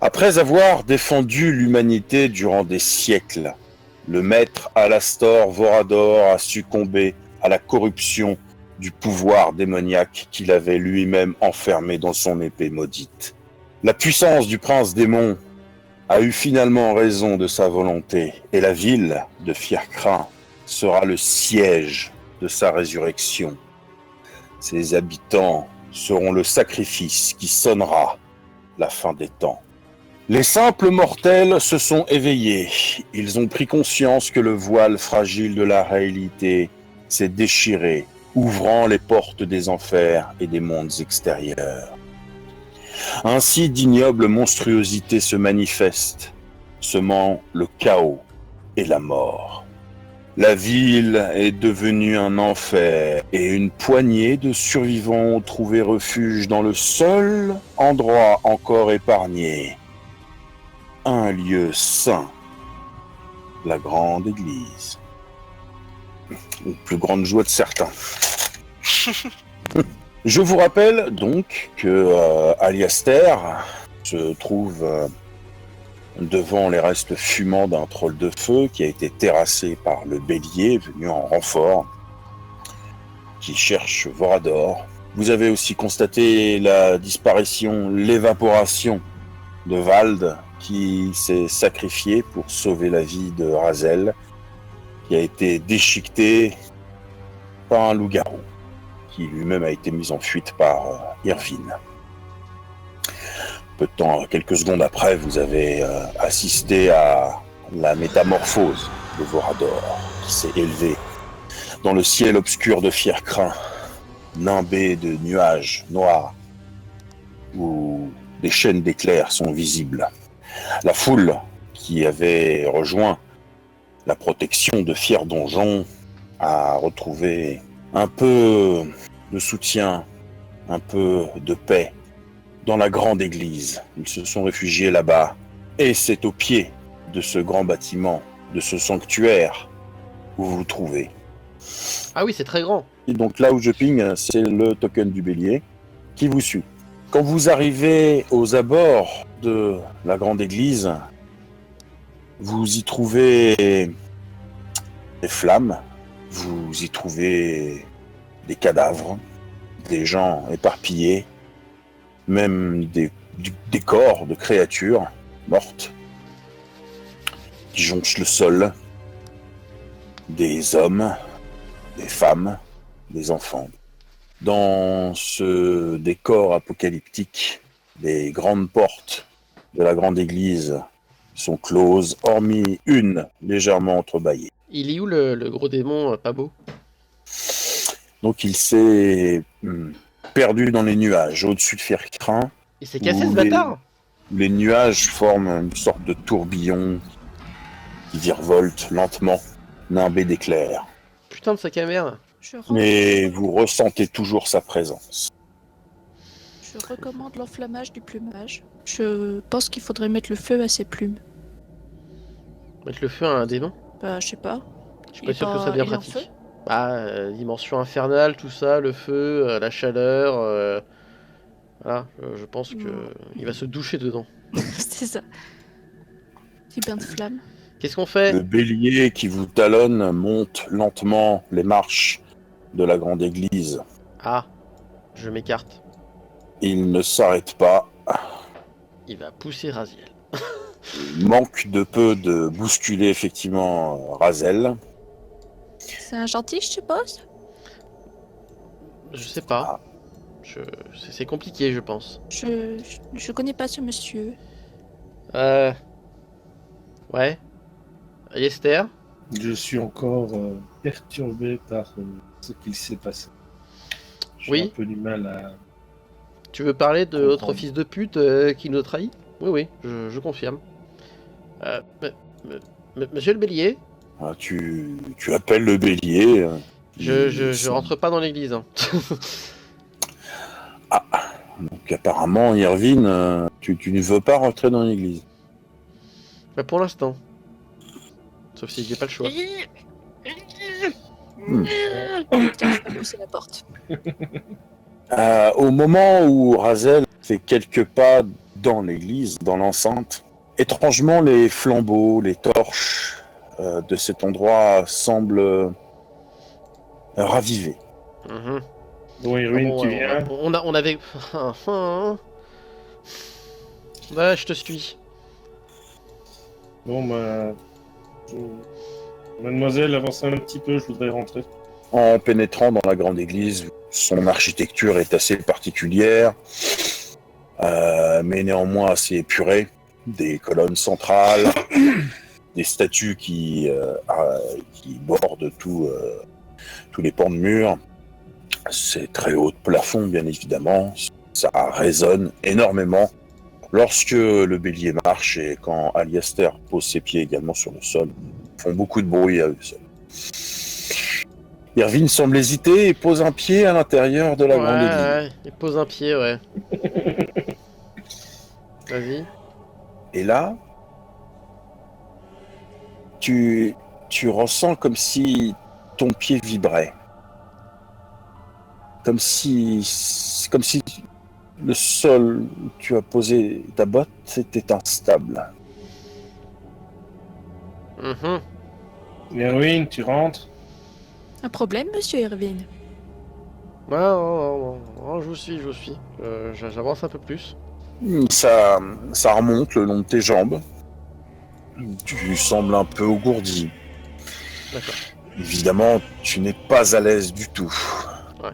Après avoir défendu l'humanité durant des siècles, le maître Alastor Vorador a succombé à la corruption du pouvoir démoniaque qu'il avait lui-même enfermé dans son épée maudite. La puissance du prince démon a eu finalement raison de sa volonté, et la ville de Fiercrin sera le siège de sa résurrection. Ses habitants seront le sacrifice qui sonnera la fin des temps. Les simples mortels se sont éveillés. Ils ont pris conscience que le voile fragile de la réalité s'est déchiré, ouvrant les portes des enfers et des mondes extérieurs. Ainsi d'ignobles monstruosités se manifestent, semant le chaos et la mort. La ville est devenue un enfer et une poignée de survivants ont trouvé refuge dans le seul endroit encore épargné. Un lieu saint, la grande église. Aux plus grandes joies de certains. Je vous rappelle donc que Aliaster se trouve devant les restes fumants d'un troll de feu qui a été terrassé par le bélier venu en renfort, qui cherche Vorador. Vous avez aussi constaté la disparition, l'évaporation de Vald, qui s'est sacrifié pour sauver la vie de Razel, qui a été déchiqueté par un loup-garou, qui lui-même a été mis en fuite par Irvine. Peu de temps, quelques secondes après, vous avez assisté à la métamorphose de Vorador, qui s'est élevée dans le ciel obscur de Fiercrin, nimbé de nuages noirs, où des chaînes d'éclairs sont visibles. La foule qui avait rejoint la protection de Fier Donjon a retrouvé un peu de soutien, un peu de paix dans la grande église. Ils se sont réfugiés là-bas. Et c'est au pied de ce grand bâtiment, de ce sanctuaire, où vous vous trouvez. Ah oui, c'est très grand. Et donc là où je ping, c'est le token du bélier qui vous suit. Quand vous arrivez aux abords de la grande église, vous y trouvez des flammes, vous y trouvez des cadavres, des gens éparpillés, même des corps de créatures mortes qui jonchent le sol, des hommes, des femmes, des enfants. Dans ce décor apocalyptique, les grandes portes de la grande église sont closes, hormis une légèrement entrebâillée. Il est où le gros démon pas beau? Donc il s'est perdu dans les nuages, au-dessus de Fiercrin. Il s'est cassé ce bâtard? Les nuages forment une sorte de tourbillon qui virevolte lentement, nimbé d'éclairs. Putain de sac à merde. Mais vous ressentez toujours sa présence. Je recommande l'enflammage du plumage. Je pense qu'il faudrait mettre le feu à ses plumes. Mettre le feu à un démon? Bah, je sais pas. Je suis pas sûr que ça devient pratique. Ah, dimension infernale, tout ça, le feu, la chaleur. Voilà, je pense que il va se doucher dedans. C'est ça. Petit bain de flamme. Qu'est-ce qu'on fait? Le bélier qui vous talonne monte lentement les marches de la grande église. Ah, je m'écarte. Il ne s'arrête pas. Il va pousser Raziel. Il manque de peu de bousculer effectivement Razel. C'est un gentil, je suppose? Je sais pas. C'est compliqué, je pense. Je connais pas ce monsieur. Ouais. Esther? Je suis encore perturbé par ce qu'il s'est passé. J'ai un peu du mal à... Tu veux parler de notre fils de pute qui nous a trahis? Oui, je confirme. Monsieur le bélier? Ah, tu appelles le bélier. Je rentre pas dans l'église. Hein. Ah, donc apparemment, Irvine, tu ne veux pas rentrer dans l'église. Bah pour l'instant. Sauf si j'ai pas le choix. Je vais pousser la porte. Au moment où Razel fait quelques pas dans l'église, dans l'enceinte. Étrangement, les flambeaux, les torches de cet endroit semblent ravivés. Mhm. Bon, Irwin, tu viens. On avait... Ouais, je te suis. Bon, mademoiselle, avancez un petit peu, je voudrais rentrer. En pénétrant dans la grande église, son architecture est assez particulière, mais néanmoins assez épurée. Des colonnes centrales, des statues qui bordent tous les pans de mur. C'est très haut de plafond, bien évidemment. Ça résonne énormément lorsque le bélier marche et quand Aliaster pose ses pieds également sur le sol. Ils font beaucoup de bruit à eux seuls. Irvine semble hésiter et pose un pied à l'intérieur de la grande église. Ouais, il pose un pied, ouais. Vas-y. Et là, tu ressens comme si ton pied vibrait. Comme si le sol où tu as posé ta botte était instable. Mhm. Irwin, tu rentres. Un problème, monsieur Irvine? Non, je vous suis. J'avance un peu plus. Ça remonte le long de tes jambes. Tu sembles un peu ourgourdi. D'accord. Évidemment, tu n'es pas à l'aise du tout. Ouais.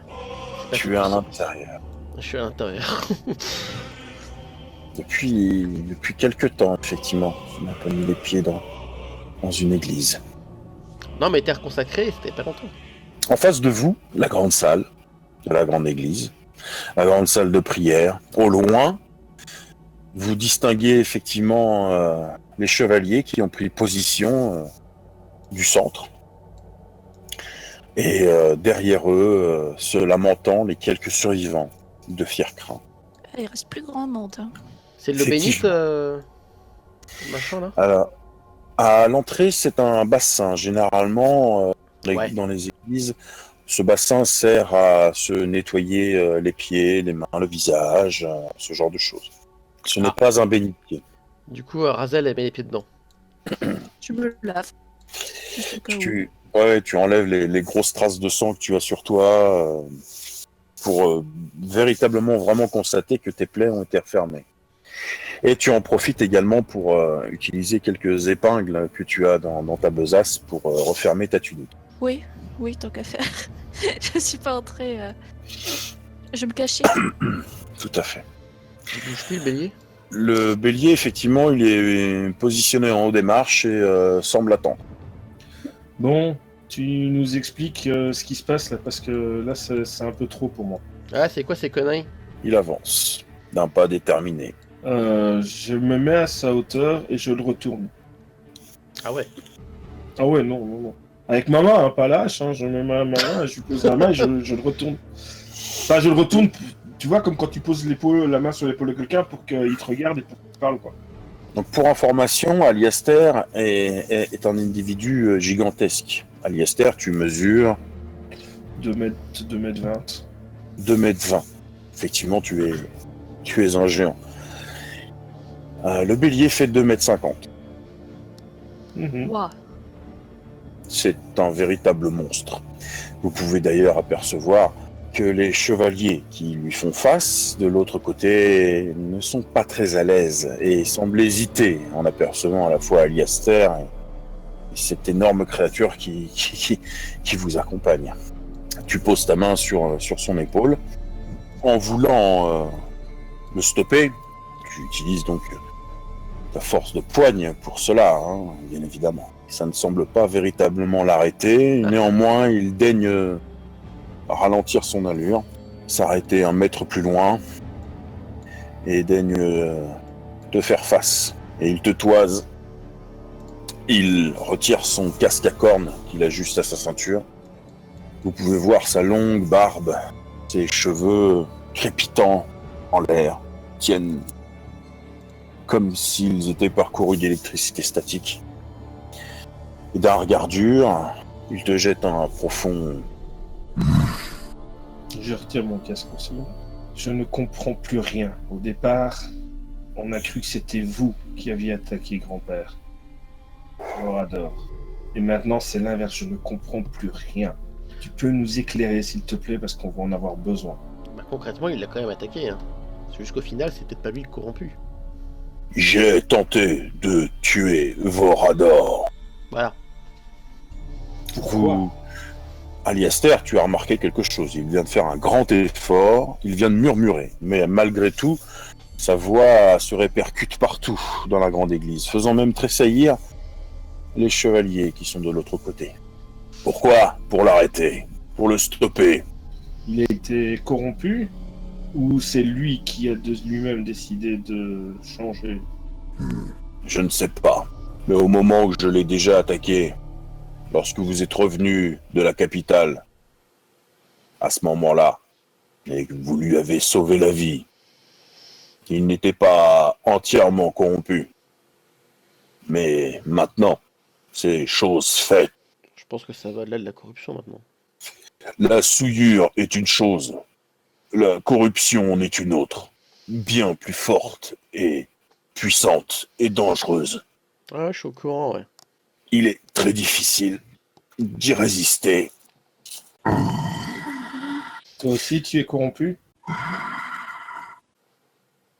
Tu es à l'intérieur. Je suis à l'intérieur. Depuis quelque temps, effectivement, tu n'as pas mis les pieds dans une église. Non, mais terre consacrée, c'était pas longtemps. En face de vous, la grande salle de la grande église, la grande salle de prière. Au loin, vous distinguez effectivement les chevaliers qui ont pris position du centre. Et derrière eux, se lamentant, les quelques survivants de Fiercrin. Il reste plus grand monde. Hein. C'est le bénite, machin là. Alors, à l'entrée, c'est un bassin. Généralement, Ouais. dans les églises, ce bassin sert à se nettoyer les pieds, les mains, le visage, ce genre de choses. Ce n'est pas un bénitier. Du coup, Razel, elle met les pieds dedans. Je me lave. Juste au cas où. Tu enlèves les grosses traces de sang que tu as sur toi pour véritablement vraiment constater que tes plaies ont été refermées. Et tu en profites également pour utiliser quelques épingles que tu as dans ta besace pour refermer ta tunique. Oui, tant qu'à faire. Je suis pas entrée. Je me cachais. Tout à fait. Il bouge plus le bélier. Le bélier, effectivement, il est positionné en haut des marches et semble attendre. Bon, tu nous expliques ce qui se passe là, parce que là, c'est un peu trop pour moi. Ah, c'est quoi ces conneries? Il avance, d'un pas déterminé. Je me mets à sa hauteur et je le retourne. Ah ouais. Ah ouais, non. Avec ma main, hein, pas lâche, hein, je mets ma main, je lui pose la main et je le retourne. Enfin, je le retourne, tu vois, comme quand tu poses la main sur l'épaule de quelqu'un pour qu'il te regarde et pour qu'il te parle, quoi. Donc, pour information, Aliaster est un individu gigantesque. Aliaster, tu mesures 2m20. 2m20. Effectivement, tu es un géant. Le bélier fait 2m50. Mhm. Waouh. C'est un véritable monstre. Vous pouvez d'ailleurs apercevoir que les chevaliers qui lui font face de l'autre côté ne sont pas très à l'aise et semblent hésiter en apercevant à la fois Aliaster et cette énorme créature qui vous accompagne. Tu poses ta main sur son épaule. En voulant le stopper, tu utilises donc ta force de poigne pour cela, hein, bien évidemment. Ça ne semble pas véritablement l'arrêter. Néanmoins, il daigne ralentir son allure, s'arrêter un mètre plus loin et daigne te faire face. Et il te toise. Il retire son casque à cornes qu'il ajuste à sa ceinture. Vous pouvez voir sa longue barbe, ses cheveux crépitants en l'air, tiennent comme s'ils étaient parcourus d'électricité statique. Et d'un regard dur, il te jette un profond... Je retire mon casque aussi. Je ne comprends plus rien. Au départ, On a cru que c'était vous qui aviez attaqué grand-père. Vorador. Et maintenant, c'est l'inverse. Je ne comprends plus rien. Tu peux nous éclairer, s'il te plaît, parce qu'on va en avoir besoin. Bah, concrètement, il l'a quand même attaqué. Hein. C'est juste qu'au final, c'est peut-être pas lui le corrompu. J'ai tenté de tuer Vorador. Voilà. Vous... Aliaster, tu as remarqué quelque chose. Il vient de faire un grand effort, il vient de murmurer. Mais malgré tout, sa voix se répercute partout dans la grande église, faisant même tressaillir les chevaliers qui sont de l'autre côté. Pourquoi ? Pour l'arrêter, pour le stopper. Il a été corrompu ou c'est lui qui a lui-même décidé de changer ? Je ne sais pas. Mais au moment où je l'ai déjà attaqué, lorsque vous êtes revenu de la capitale, à ce moment-là, et que vous lui avez sauvé la vie, il n'était pas entièrement corrompu. Mais maintenant, c'est chose faite. Je pense que ça va au-delà de la corruption maintenant. La souillure est une chose, la corruption en est une autre, bien plus forte et puissante et dangereuse. Ah, je suis au courant, ouais. Il est très difficile d'y résister. Toi aussi, tu es corrompu ?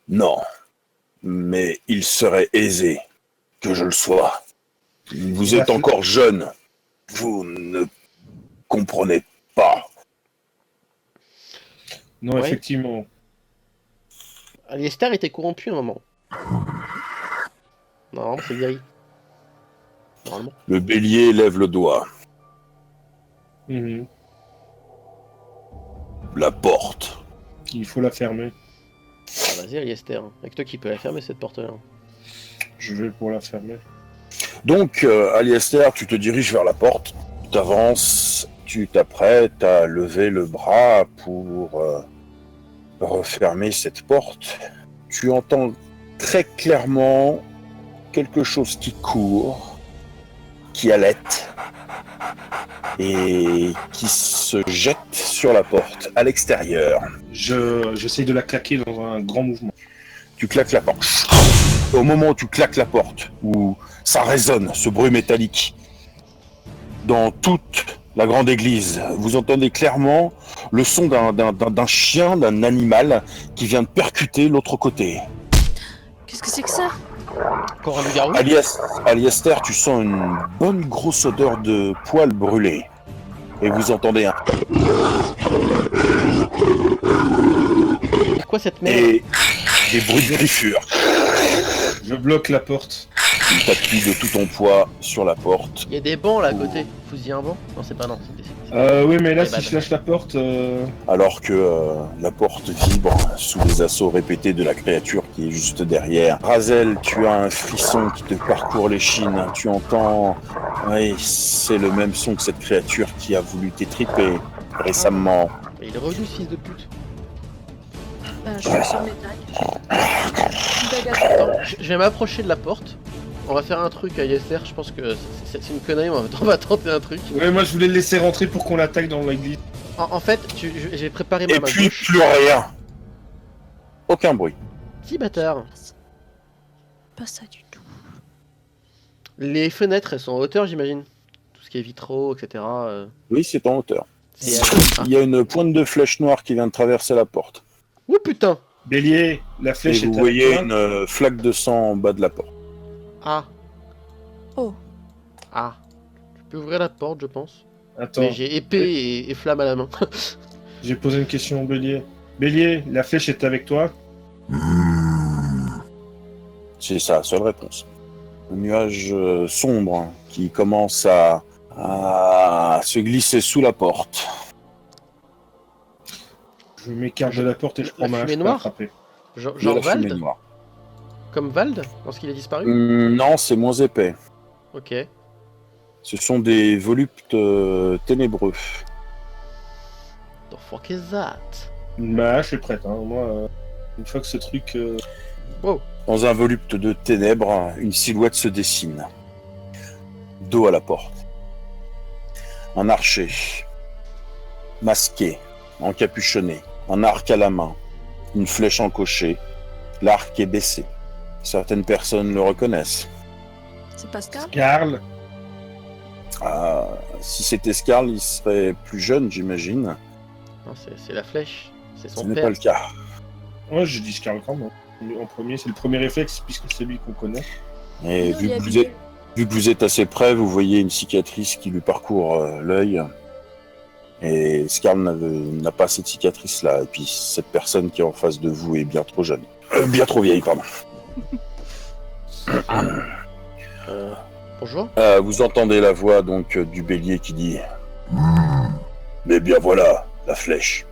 Non, mais il serait aisé que je le sois. Vous êtes encore jeune, vous ne comprenez pas. Non, Ouais. effectivement. Alistair était corrompu à un moment. Non, c'est guéri. Normalement. Le bélier lève le doigt. Mhm. La porte. Il faut la fermer. Ah, vas-y, Alistair. Avec toi qui peux la fermer cette porte-là. Je vais pour la fermer. Donc, Aliaster, tu te diriges vers la porte. Tu t'avances, tu t'apprêtes à lever le bras pour refermer cette porte. Tu entends très clairement quelque chose qui court, qui halète et qui se jette sur la porte à l'extérieur. J'essaye de la claquer dans un grand mouvement. Tu claques la porte. Au moment où tu claques la porte, où ça résonne, ce bruit métallique, dans toute la grande église, vous entendez clairement le son d'un chien, d'un animal qui vient de percuter l'autre côté. Qu'est-ce que c'est que ça? Encore un loup-garou. Aliaster, tu sens une bonne grosse odeur de poils brûlés. Et vous entendez un... C'est quoi cette merde? Et des bruits de griffures. Je bloque la porte. Tu t'appuies de tout ton poids sur la porte. Il y a des bancs là à côté. Faut-y un banc? Non, c'est pas non. Oui, mais là, Eh si bah, je lâche la porte... Alors que la porte vibre sous les assauts répétés de la créature qui est juste derrière. Razel, tu as un frisson qui te parcourt l'échine. Tu entends... Oui, c'est le même son que cette créature qui a voulu t'étriper récemment. Il est revenu ce fils de pute. Je vais sur mes tags. Attends, je vais m'approcher de la porte. On va faire un truc à Alistair. Je pense que c'est une connerie, mais on va tenter un truc. Ouais, moi, je voulais le laisser rentrer pour qu'on l'attaque dans l'église. En fait, j'ai préparé ma Et main puis gauche. plus rien. Aucun bruit. Petit bâtard. Pas ça du tout. Les fenêtres, elles sont en hauteur, j'imagine. Tout ce qui est vitraux, etc. Oui, c'est en hauteur. C'est- Il y a une pointe de flèche noire qui vient de traverser la porte. Oh putain! Bélier, la Et flèche vous est voyez avec toi. une flaque de sang en bas de la porte. Ah. Oh. Ah. Tu peux ouvrir la porte, je pense. Attends, Mais j'ai épée et flamme à la main. j'ai posé une question au Bélier. Bélier, la flèche est avec toi? C'est sa seule réponse. Un nuage sombre qui commence à se glisser sous la porte. Je m'écarte de la porte et je prends La ma hache fumée pour noire l'attraper. Genre De la fumée Vald? noire. Comme Vald, lorsqu'il a disparu? Non, c'est moins épais. Ok. Ce sont des voluptes ténébreux. The fuck is that? Ma hache est prête, hein. Moi, une fois que ce truc... Wow. Dans un volupte de ténèbres, une silhouette se dessine. Dos à la porte. Un archer. Masqué. Encapuchonné. Un arc à la main. Une flèche encochée. L'arc est baissé. certaines personnes le reconnaissent. C'est Pascal? Karl. Ah, si c'était Scarl, il serait plus jeune, j'imagine. Non, c'est la flèche. C'est Ce son n'est père. pas le cas. Ouais, j'ai dit Karl quand même. En premier, c'est le premier réflexe puisque c'est lui qu'on connaît. Et Non, vu il est que, habillé. vu que vous êtes assez près, vous voyez une cicatrice qui lui parcourt l'œil. Et Scarl n'a pas cette cicatrice-là. Et puis cette personne qui est en face de vous est bien trop jeune. Bien trop vieille, pardon. Bonjour. Vous entendez la voix donc du bélier qui dit mais bien voilà, la flèche.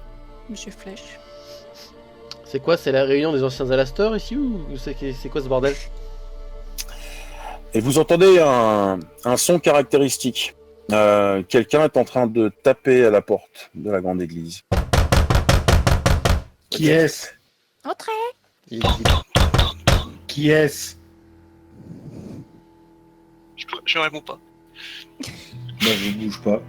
Monsieur Flèche. C'est quoi? C'est la réunion des anciens Alastor ici ou c'est quoi ce bordel? Et vous entendez un son caractéristique. Quelqu'un est en train de taper à la porte de la grande église. Qui est-ce? Entrez! Il- Qui est-ce? Je réponds pas. Bah, je bouge pas.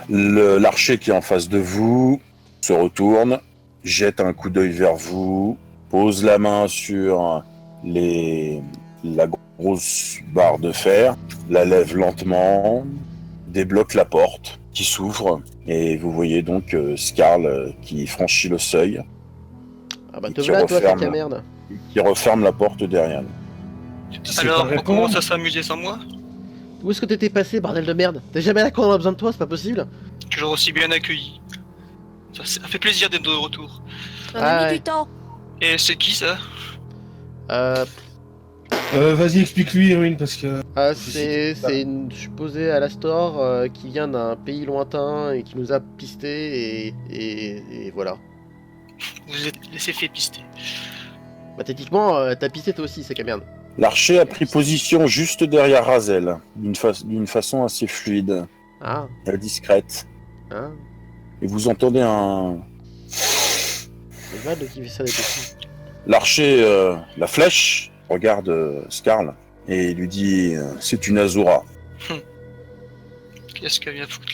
L'archer qui est en face de vous se retourne, jette un coup d'œil vers vous, pose la main sur la grosse barre de fer, la lève lentement, débloque la porte qui s'ouvre, et vous voyez donc Scarl qui franchit le seuil, Ah bah Et te qui voilà toi, referme. sac à merde. qui referme la porte derrière lui. Tu sais Alors, pas on répondre. commence à s'amuser sans moi. Où est-ce que t'étais passé, bordel de merde? T'es jamais là quand on a besoin de toi, c'est pas possible. Toujours aussi bien accueilli. Ça fait plaisir d'être de retour. On a mis ouais. du temps. Et c'est qui ça? Vas-y, explique-lui, Erwin, parce que... C'est une supposée Alastor qui vient d'un pays lointain et qui nous a pisté et voilà. Vous vous êtes laissé fait pister. Bah techniquement, t'as pisté toi aussi, sac à merde. L'archer a pris position juste derrière Razel, d'une façon assez fluide, Ah, discrète. hein. Et vous entendez un... C'est mal de qui fait ça des petits. L'archer, la flèche, regarde Scarl et lui dit c'est une Azura. Qu'est-ce qu'elle vient foutre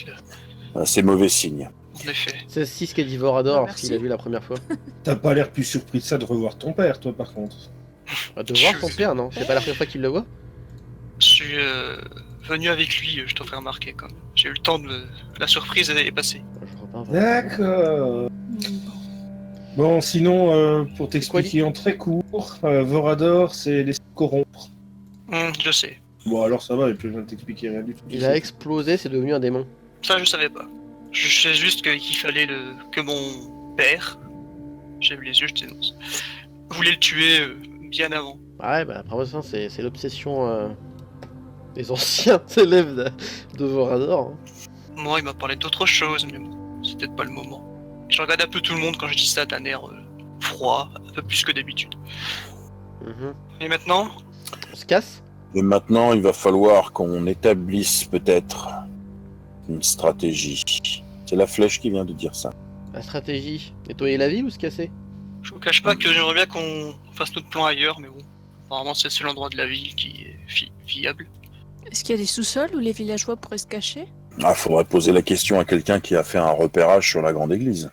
là? C'est mauvais signe. En effet. C'est 6 qui a dit Vorador Bah, parce qu'il merci. a vu la première fois. T'as pas l'air plus surpris de ça de revoir ton père, toi, par contre. Bah, de voir son père, non? C'est pas la première fois qu'il le voit? Je suis venu avec lui, je t'en ferai remarquer quand même. J'ai eu le temps de... La surprise est passée. Je crois pas. D'accord. Bon, sinon, pour t'expliquer en très court, Vorador, c'est les corrompre. Je sais. Bon, alors ça va, il peut rien t'expliquer rien du tout. Il a explosé, c'est devenu un démon. Ça, je savais pas. Je sais juste qu'il fallait que mon père, j'ai vu les yeux, je dénonce, voulait le tuer bien avant. Ouais, bah après ça, c'est l'obsession des anciens élèves de Vorador. Hein. Moi, il m'a parlé d'autre chose, mais bon, c'est peut-être pas le moment. Je regarde un peu tout le monde quand je dis ça d'un air froid, un peu plus que d'habitude. Mhm. Et maintenant, On se casse? Et maintenant, il va falloir qu'on établisse peut-être une stratégie. C'est la flèche qui vient de dire ça. La stratégie, nettoyer la ville ou se casser? je vous cache pas que j'aimerais bien qu'on fasse notre plan ailleurs, mais bon, apparemment c'est le seul endroit de la ville qui est viable. Est-ce qu'il y a des sous-sols où les villageois pourraient se cacher? Ah, faudrait poser la question à quelqu'un qui a fait un repérage sur la grande église.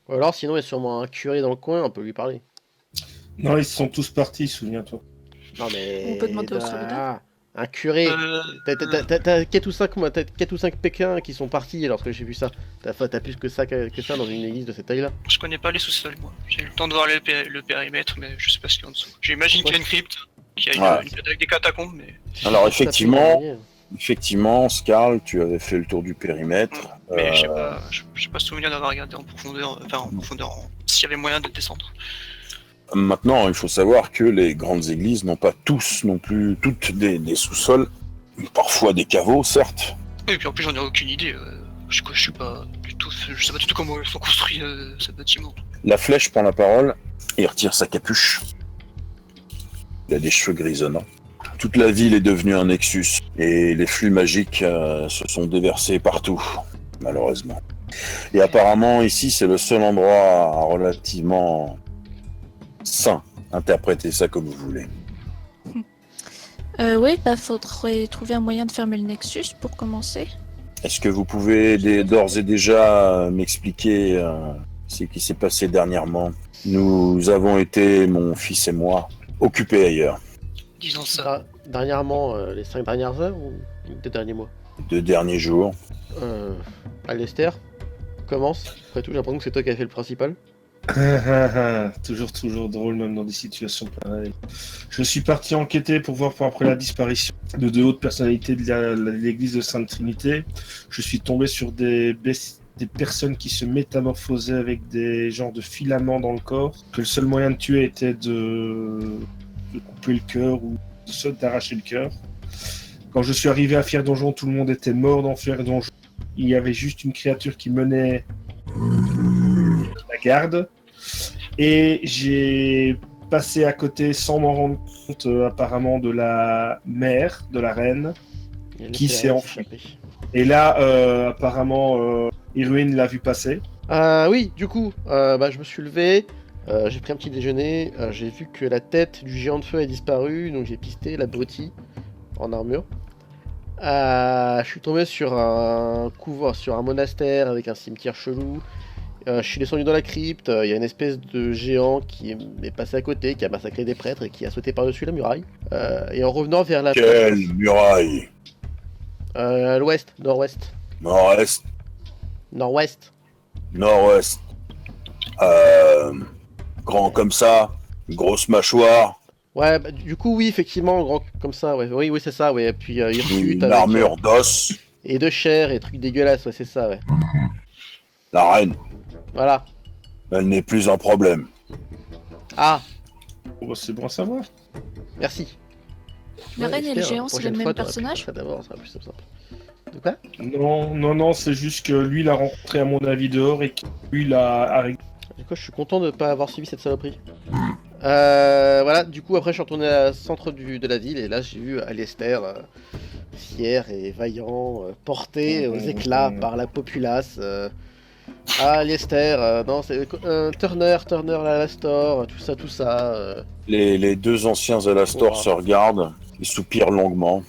Ou alors sinon il y a sûrement un curé dans le coin, on peut lui parler. Non, ils sont tous partis, souviens-toi. Non mais... On peut demander au Srabeda. Un curé. Euh, T'as 4 ou 5 Pékins qui sont partis lorsque j'ai vu ça. T'as plus que ça dans une église de cette taille-là. je connais pas les sous-sols, moi. J'ai eu le temps de voir le périmètre, mais je sais pas ce qu'il y a en dessous. J'imagine qu'il y a une crypte, qu'il y a Ouais. avec des catacombes, mais... Alors Ça effectivement, peut Scarl, tu avais fait le tour du périmètre. Mais j'ai pas souvenir d'avoir regardé en profondeur, s'il y avait moyen de descendre. Maintenant, il faut savoir que les grandes églises n'ont pas tous non plus toutes des sous-sols, parfois des caveaux, certes. Et puis en plus j'en ai aucune idée, je sais pas du tout, je sais pas du tout comment ils sont construits ces bâtiments. La flèche prend la parole et retire sa capuche. Il a des cheveux grisonnants. Toute la ville est devenue un nexus et les flux magiques se sont déversés partout, malheureusement. Et apparemment, ici, c'est le seul endroit relativement sain. Interprétez ça comme vous voulez. Oui, bah faudrait trouver un moyen de fermer le Nexus pour commencer. Est-ce que vous pouvez d'ores et déjà m'expliquer ce qui s'est passé dernièrement? Nous avons été, mon fils et moi, occupés ailleurs. disons ça. Dernièrement, les 5 dernières heures ou les 2 derniers mois 2 derniers jours. Alistair, commence. Après tout, j'ai l'impression que c'est toi qui as fait le principal. Toujours drôle, même dans des situations pareilles. Je suis parti enquêter pour voir après la disparition de 2 hautes personnalités de l'église de Sainte-Trinité. Je suis tombé sur des personnes qui se métamorphosaient avec des genres de filaments dans le corps. Que le seul moyen de tuer était de couper le cœur ou d'arracher le cœur. Quand je suis arrivé à Fier Donjon, tout le monde était mort dans Fier Donjon. Il y avait juste une créature qui menait la garde. Et j'ai passé à côté sans m'en rendre compte apparemment de la mère, de la reine, qui s'est enfuie. Et là, apparemment, Irwin l'a vu passer. Oui, du coup, je me suis levé, j'ai pris un petit déjeuner, j'ai vu que la tête du géant de feu a disparu, donc j'ai pisté l'abruti en armure. Je suis tombé sur un monastère avec un cimetière chelou. Je suis descendu dans la crypte, il y a une espèce de géant qui est passé à côté, qui a massacré des prêtres et qui a sauté par-dessus la muraille. Et en revenant vers la... Quelle muraille? À l'ouest, nord-ouest. Nord-est? Nord-ouest. Nord-ouest. Grand comme ça, grosse mâchoire. Ouais, du coup, oui, effectivement, grand comme ça, ouais. Oui, c'est ça, ouais. Et puis, hirsute Une armure d'os. Et de chair et trucs dégueulasses, ouais, c'est ça, ouais. La reine. Voilà. Elle n'est plus un problème. Ah, Oh, c'est bon à savoir. merci. La reine et le géant, c'est le prochaine même fois, t'aurais pu personnage faire ça d'abord, ça sera plus simple. De quoi? Non, c'est juste que lui l'a rencontré à mon avis dehors et que lui l'a arrêté. Du coup, je suis content de pas avoir suivi cette saloperie. Voilà, du coup, après, je suis retourné au centre de la ville et là, j'ai vu Alistair, fier et vaillant, porté aux éclats par la populace. Alistair, non, c'est Turner, Alastor, tout ça. Les 2 anciens Alastor Wow. se regardent et soupirent longuement.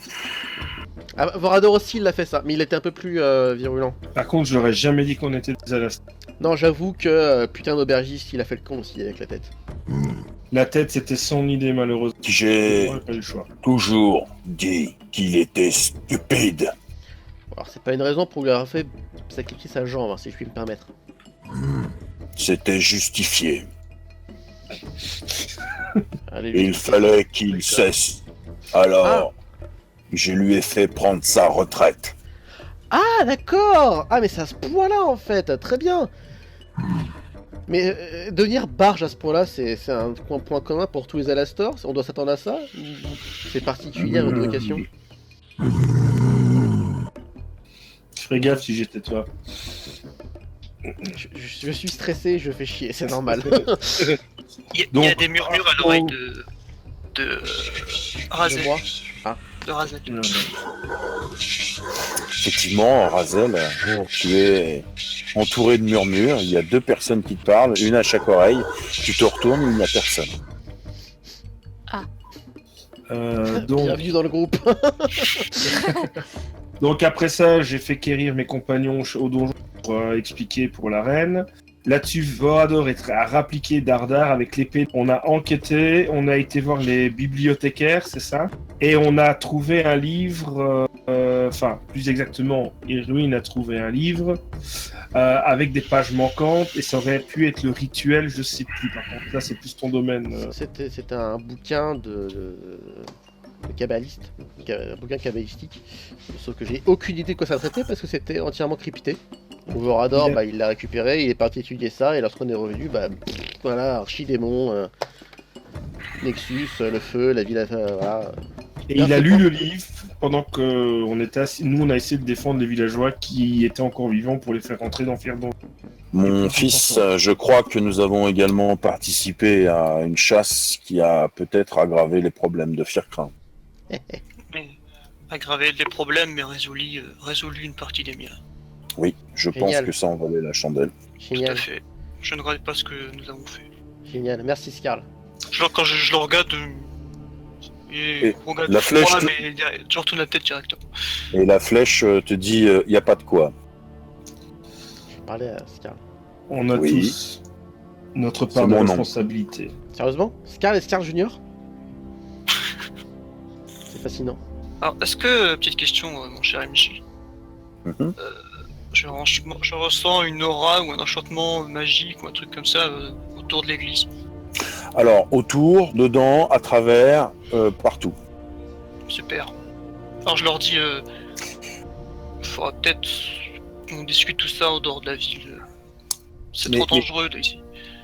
Ah, Vorador aussi, il l'a fait ça, mais il était un peu plus virulent. Par contre, je l'aurais jamais dit qu'on était des Alastor. Non, j'avoue que putain d'aubergiste, il a fait le con aussi avec la tête. La tête, c'était son idée, malheureusement. J'ai On n'a pas eu le choix. toujours dit qu'il était stupide. Alors, c'est pas une raison pour lui avoir fait sacrifier sa jambe, hein, si je puis me permettre. C'était justifié. Allez, Et il fallait qu'il cesse. Alors, je lui ai fait prendre sa retraite. Ah, d'accord. Ah, mais c'est à ce point-là, en fait. Très bien. Mais devenir barge à ce point-là, c'est un point commun pour tous les Alastor? On doit s'attendre à ça? Ou c'est particulier à votre vocation? Je ferais gaffe si j'étais toi. Je suis stressé, je fais chier, c'est normal. Il y a des murmures à l'oreille de Razel. De moi. Ah. De Razel. Effectivement, Razel, tu es entouré de murmures. Il y a 2 personnes qui te parlent, une à chaque oreille. Tu te retournes, il n'y a personne. Bienvenue dans le groupe. Donc après ça, j'ai fait quérir mes compagnons au donjon pour expliquer pour la reine. Là-dessus, Vorador a rappliqué Dardar avec l'épée. On a enquêté, on a été voir les bibliothécaires, c'est ça? Et on a trouvé un livre, plus exactement, Irwin a trouvé un livre avec des pages manquantes et ça aurait pu être le rituel, je sais plus. Par contre, là, c'est plus ton domaine. C'était un bouquin de kabbaliste, un bouquin kabbalistique. Sauf que j'ai aucune idée de quoi ça traitait parce que c'était entièrement crypté. Donc Vorador, il l'a récupéré, il est parti étudier ça, et lorsqu'on est revenu, voilà, archidémon, Nexus, le feu, la ville, voilà. Et il a lu le livre pendant que on était assis. Nous, on a essayé de défendre les villageois qui étaient encore vivants pour les faire rentrer dans Fier Donjon. Mon fils, je crois que nous avons également participé à une chasse qui a peut-être aggravé les problèmes de Fircrain. Mais aggravé les problèmes, mais résolu une partie des miens. Oui, je pense que ça en valait la chandelle. Génial. Tout à fait. Je ne regrette pas ce que nous avons fait. Génial, merci Scarl. Quand je le regarde, Et la flèche mais je retourne la tête directement. Et la flèche te dit, y a pas de quoi. Je parlais à Scarl. On a tous notre part de responsabilité. Sérieusement? Scarl et Scarl Junior? C'est fascinant. Alors, est-ce que, petite question, mon cher MJ, Mhm. je ressens une aura ou un enchantement magique ou un truc comme ça autour de l'église? Alors, autour, dedans, à travers, partout. Super. Alors je leur dis, faudra peut-être qu'on discute tout ça en dehors de la ville. C'est Mais- trop dangereux là, ici.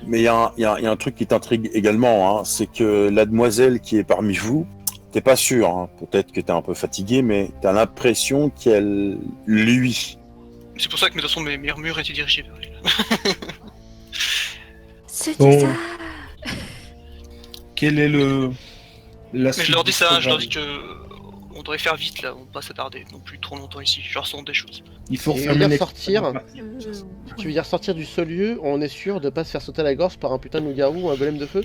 Mais il y a un truc qui t'intrigue également, hein, c'est que la demoiselle qui est parmi vous, t'es pas sûr, hein, peut-être que t'es un peu fatigué, mais t'as l'impression qu'elle lui. C'est pour ça que de toute façon mes murmures étaient dirigés vers elle. C'était Bon. ça. Quel est la Mais suite je leur dis du ça, je leur programme? dis que on devrait faire vite là, on peut pas s'attarder non plus trop longtemps ici. Je ressens des choses. Il faut Et refaire dire une sortir. Tu veux dire sortir du seul lieu, on est sûr de pas se faire sauter la gorge par un putain de loup-garou ou un golem de feu?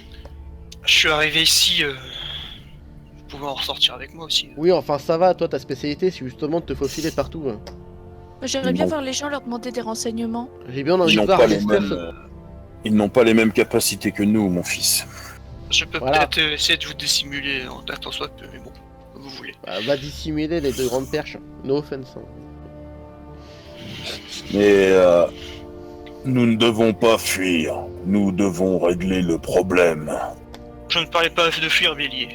Je suis arrivé ici, vous pouvez en ressortir avec moi aussi. Oui, enfin ça va, toi ta spécialité c'est justement de te faufiler partout. Hein. J'aimerais bien Non. voir les gens, leur demander des renseignements. J'ai bien envie Ils de n'ont voir pas les Alistair mêmes, se- ils n'ont pas les mêmes capacités que nous, mon fils. Je peux Voilà. peut-être essayer de vous dissimuler en tant soit peu, mais bon, comme vous voulez. Bah, va dissimuler les deux grandes perches. No offense. Hein. Mais nous ne devons pas fuir. Nous devons régler le problème. Je ne parlais pas de fuir Bélier,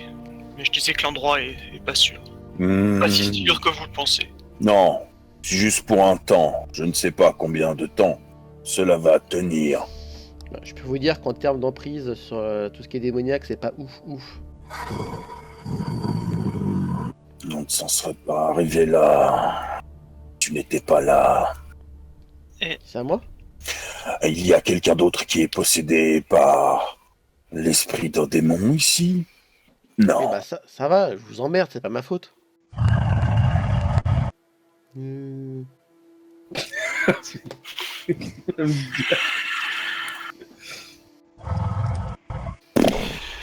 mais je disais que l'endroit est pas sûr. Hmm. Pas si sûr que vous le pensez. Non, c'est juste pour un temps. Je ne sais pas combien de temps cela va tenir. Bah, je peux vous dire qu'en termes d'emprise sur tout ce qui est démoniaque, c'est pas ouf ouf. On ne s'en serait pas arrivé là. Tu n'étais pas là. C'est à moi? Il y a quelqu'un d'autre qui est possédé par l'esprit d'un démon ici? Eh Non. bah ça va, je vous emmerde, c'est pas ma faute.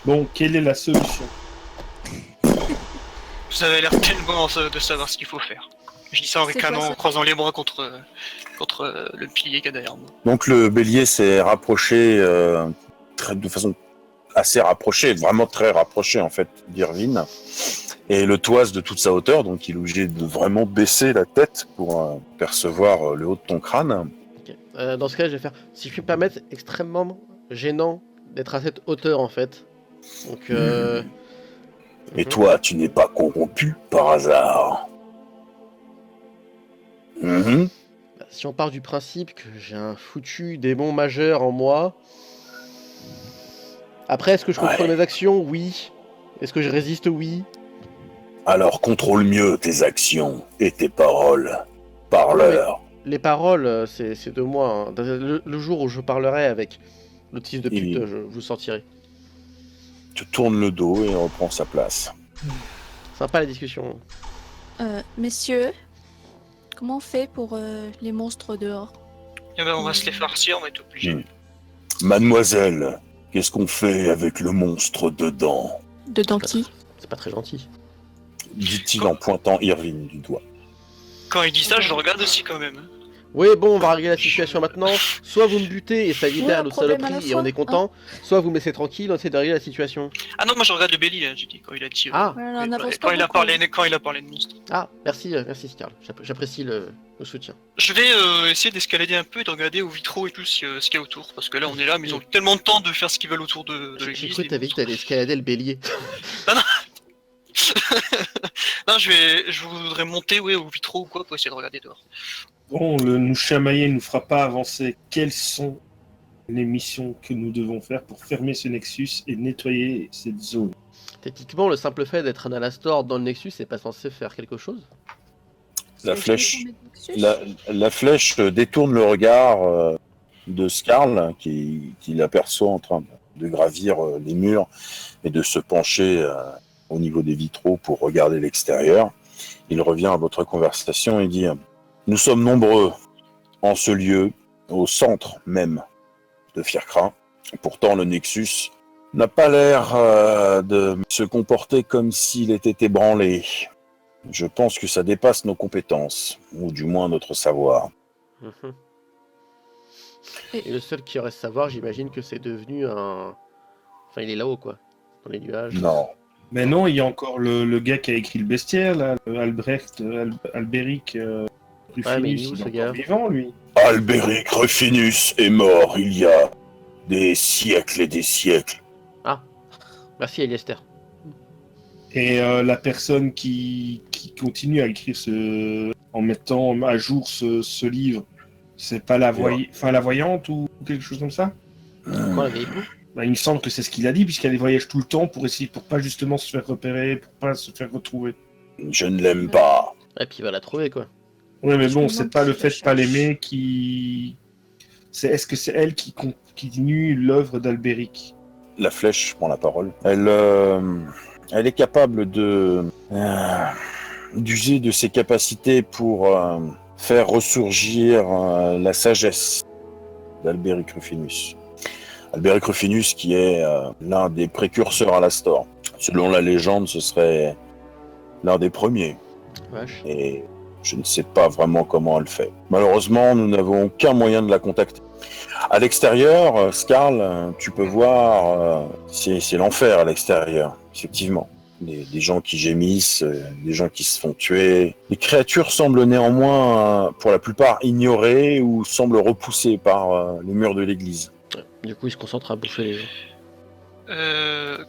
Bon, quelle est la solution? Vous avez l'air tellement de savoir ce qu'il faut faire. Je dis ça en C'est ricanant, quoi, ça en croisant les bras contre le pilier qu'il y a derrière moi. Donc le bélier s'est rapproché de façon assez rapprochée, vraiment très rapprochée en fait d'Irvine. Et le toise de toute sa hauteur, donc il est obligé de vraiment baisser la tête pour percevoir le haut de ton crâne. Ok. Dans ce cas, je vais faire, si je puis me permettre, c'est extrêmement gênant d'être à cette hauteur en fait. Donc, Et toi, tu n'es pas corrompu par hasard. Mhm. bah, si on part du principe que j'ai un foutu démon majeur en moi. Après, est-ce que je contrôle Ouais. mes actions? Oui. Est-ce que je résiste? Oui. Alors contrôle mieux tes actions et tes paroles. Parleur. Les paroles, c'est de moi. Hein. Le jour où je parlerai avec le fils de pute, Il- je vous sortirai. Tu tournes le dos et reprends sa place. Sympa la discussion. Messieurs, comment on fait pour les monstres dehors? Eh ben, on va se les farcir, on va être obligé. Mm. Mademoiselle, qu'est-ce qu'on fait avec le monstre dedans? Dedans qui? C'est pas très gentil. Dit-il en pointant Irvine du doigt. Quand il dit ça, je le regarde aussi quand même. Oui, bon, on va régler la situation maintenant. Soit vous me butez et ça libère Ouais, un l'autre problème à saloperie la et on fois, est content. Soit vous me laissez tranquille, on essaie de régler la situation. Ah non, moi je regarde le Bélier, hein, j'ai dit, quand il a dit. Ah, Voilà, on avance quand pas il a beaucoup. parlé de monstre. merci Scarl. J'apprécie le soutien. Je vais essayer d'escalader un peu et de regarder aux vitraux et tout ce qu'il y a autour. Parce que là, on est là, mais ils ont tellement de temps de faire ce qu'ils veulent autour de J'ai l'église. cru que les t'avais dit que monstres. t'allais escalader le bélier. Non, je voudrais monter aux vitraux ou quoi pour essayer de regarder dehors. Bon, nous chamailler ne nous fera pas avancer. Quelles sont les missions que nous devons faire pour fermer ce Nexus et nettoyer cette zone? Techniquement, le simple fait d'être un Alastor dans le Nexus, c'est pas censé faire quelque chose. La C'est flèche, les Nexus. la flèche détourne le regard de Scarl qui l'aperçoit en train de gravir les murs et de se pencher au niveau des vitraux pour regarder l'extérieur. Il revient à votre conversation et dit: nous sommes nombreux en ce lieu, au centre même de Firkra. Pourtant, le Nexus n'a pas l'air de se comporter comme s'il était ébranlé. Je pense que ça dépasse nos compétences, ou du moins notre savoir. Mhm. Et le seul qui aurait ce savoir, j'imagine que c'est devenu un. Enfin, il est là-haut, quoi. Dans les nuages. Non, Mais non, il y a encore le gars qui a écrit le bestiaire, là, Albéric Ouais, mais il est Rufinus, où, il ce est gars encore vivant, lui. Albéric Rufinus est mort il y a des siècles et des siècles. Merci, Eliester. Et la personne qui continue à écrire en mettant à jour ce livre, c'est pas la voyante ou quelque chose comme ça? Quoi, la vieille peau? Bah, il me semble que c'est ce qu'il a dit, puisqu'elle voyage tout le temps pour pas justement se faire repérer, pour pas se faire retrouver. Je ne l'aime pas. Et puis il va la trouver, quoi. Ouais, mais Je bon, me c'est demande pas qui le fait de pas recherche. l'aimer qui. Est-ce que c'est elle qui continue l'œuvre d'Albéric? La flèche prend la parole. Elle est capable d'user de ses capacités pour faire ressurgir la sagesse d'Albéric Rufinus. Albéric Rufinus qui est l'un des précurseurs à l'Astor. Selon la légende, ce serait l'un des premiers. Vache. Et je ne sais pas vraiment comment elle fait. Malheureusement, nous n'avons aucun moyen de la contacter. À l'extérieur, Skarl, tu peux voir, c'est l'enfer à l'extérieur, effectivement. Des gens qui gémissent, des gens qui se font tuer. Les créatures semblent néanmoins, pour la plupart, ignorées ou semblent repoussées par les murs de l'église. Du coup, il se concentre à bouffer les gens.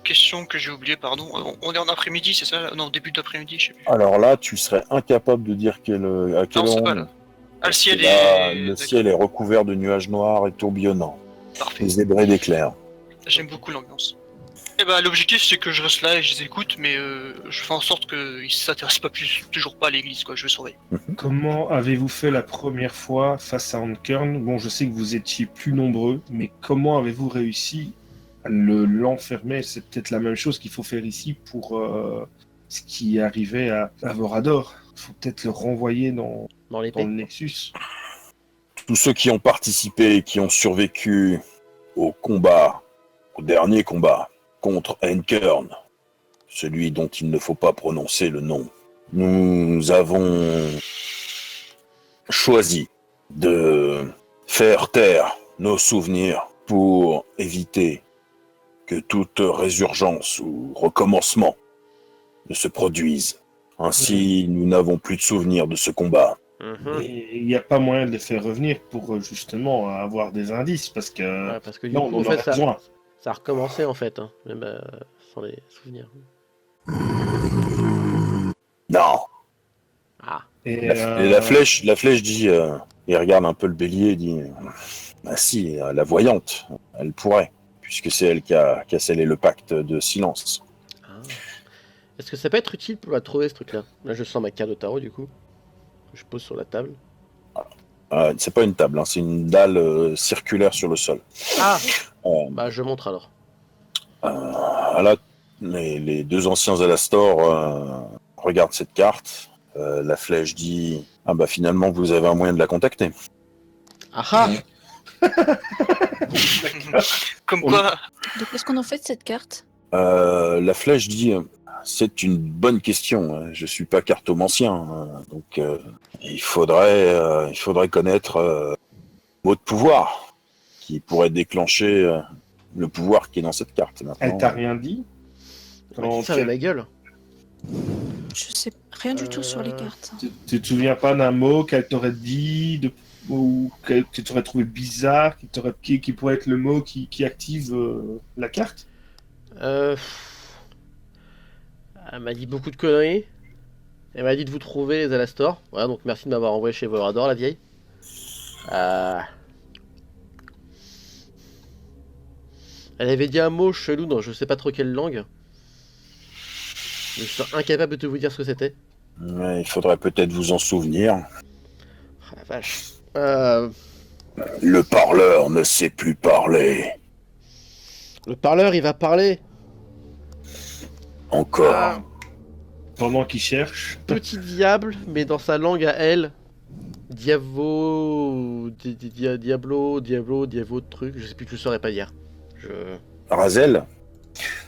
Question que j'ai oubliée, pardon. On est en après-midi, c'est ça? Non, début d'après-midi, je sais plus. Alors là, tu serais incapable de dire à quelle Non, c'est heure pas on là. est. Ah, le ciel Là, est... le ciel est recouvert de nuages noirs et tourbillonnants, Parfait. zébrés d'éclairs. J'aime beaucoup l'ambiance. Et bah, l'objectif, c'est que je reste là et je les écoute, mais je fais en sorte qu'ils s'intéressent pas toujours pas à l'église, quoi. Je veux surveiller. Comment avez-vous fait la première fois face à Ankern? Bon, je sais que vous étiez plus nombreux, mais comment avez-vous réussi à l'enfermer? C'est peut-être la même chose qu'il faut faire ici pour ce qui est arrivé à Vorador. Il faut peut-être le renvoyer dans Dans l'épée. le Nexus. Tous ceux qui ont participé et qui ont survécu au combat, au dernier combat, contre Ankern, celui dont il ne faut pas prononcer le nom, nous avons choisi de faire taire nos souvenirs pour éviter que toute résurgence ou recommencement ne se produise. Ainsi, nous n'avons plus de souvenirs de ce combat. Mhm. Et il n'y a pas moyen de les faire revenir pour justement avoir des indices, parce que Ouais, parce que du non, coup, on en en fait, aurait besoin. ça a recommencé, en fait, hein, même sans les souvenirs. Non. Ah. Et, Et la flèche dit, il regarde un peu le bélier et dit, ah si, la voyante, elle pourrait, puisque c'est elle qui a scellé le pacte de silence. Ah. Est-ce que ça peut être utile pour la trouver, ce truc-là? Là, je sens ma carte de tarot, du coup. Que je pose sur la table. C'est pas une table, hein, c'est une dalle circulaire sur le sol. Ah. Euh, Bah, je montre alors. Là, les deux anciens Alastor regardent cette carte. La flèche dit, ah bah finalement vous avez un moyen de la contacter. Ah ah. Comme quoi, Donc, qu'est-ce qu'on en fait de cette carte? La flèche dit, c'est une bonne question. Je suis pas cartomancien, donc il faudrait connaître mot de pouvoir qui pourrait déclencher le pouvoir qui est dans cette carte. Maintenant, elle t'a rien dit? Qui ça la gueule? Je sais rien du tout sur les cartes. Tu te souviens pas d'un mot qu'elle t'aurait dit ou que tu t'aurais trouvé bizarre, qui pourrait être le mot qui active la carte? Elle m'a dit beaucoup de conneries. Elle m'a dit de vous trouver les Alastor. Voilà, donc merci de m'avoir envoyé chez Vorador, la vieille. Elle avait dit un mot chelou dans je sais pas trop quelle langue. Mais je suis incapable de vous dire ce que c'était. il faudrait peut-être vous en souvenir. Ah, la vache. Le parleur ne sait plus parler. Le parleur, il va parler. Encore. Ah, Pendant qu'il cherche. petit diable, mais dans sa langue à elle. Diavo. Diablo, de truc. Je sais plus, je saurais pas dire. Razel,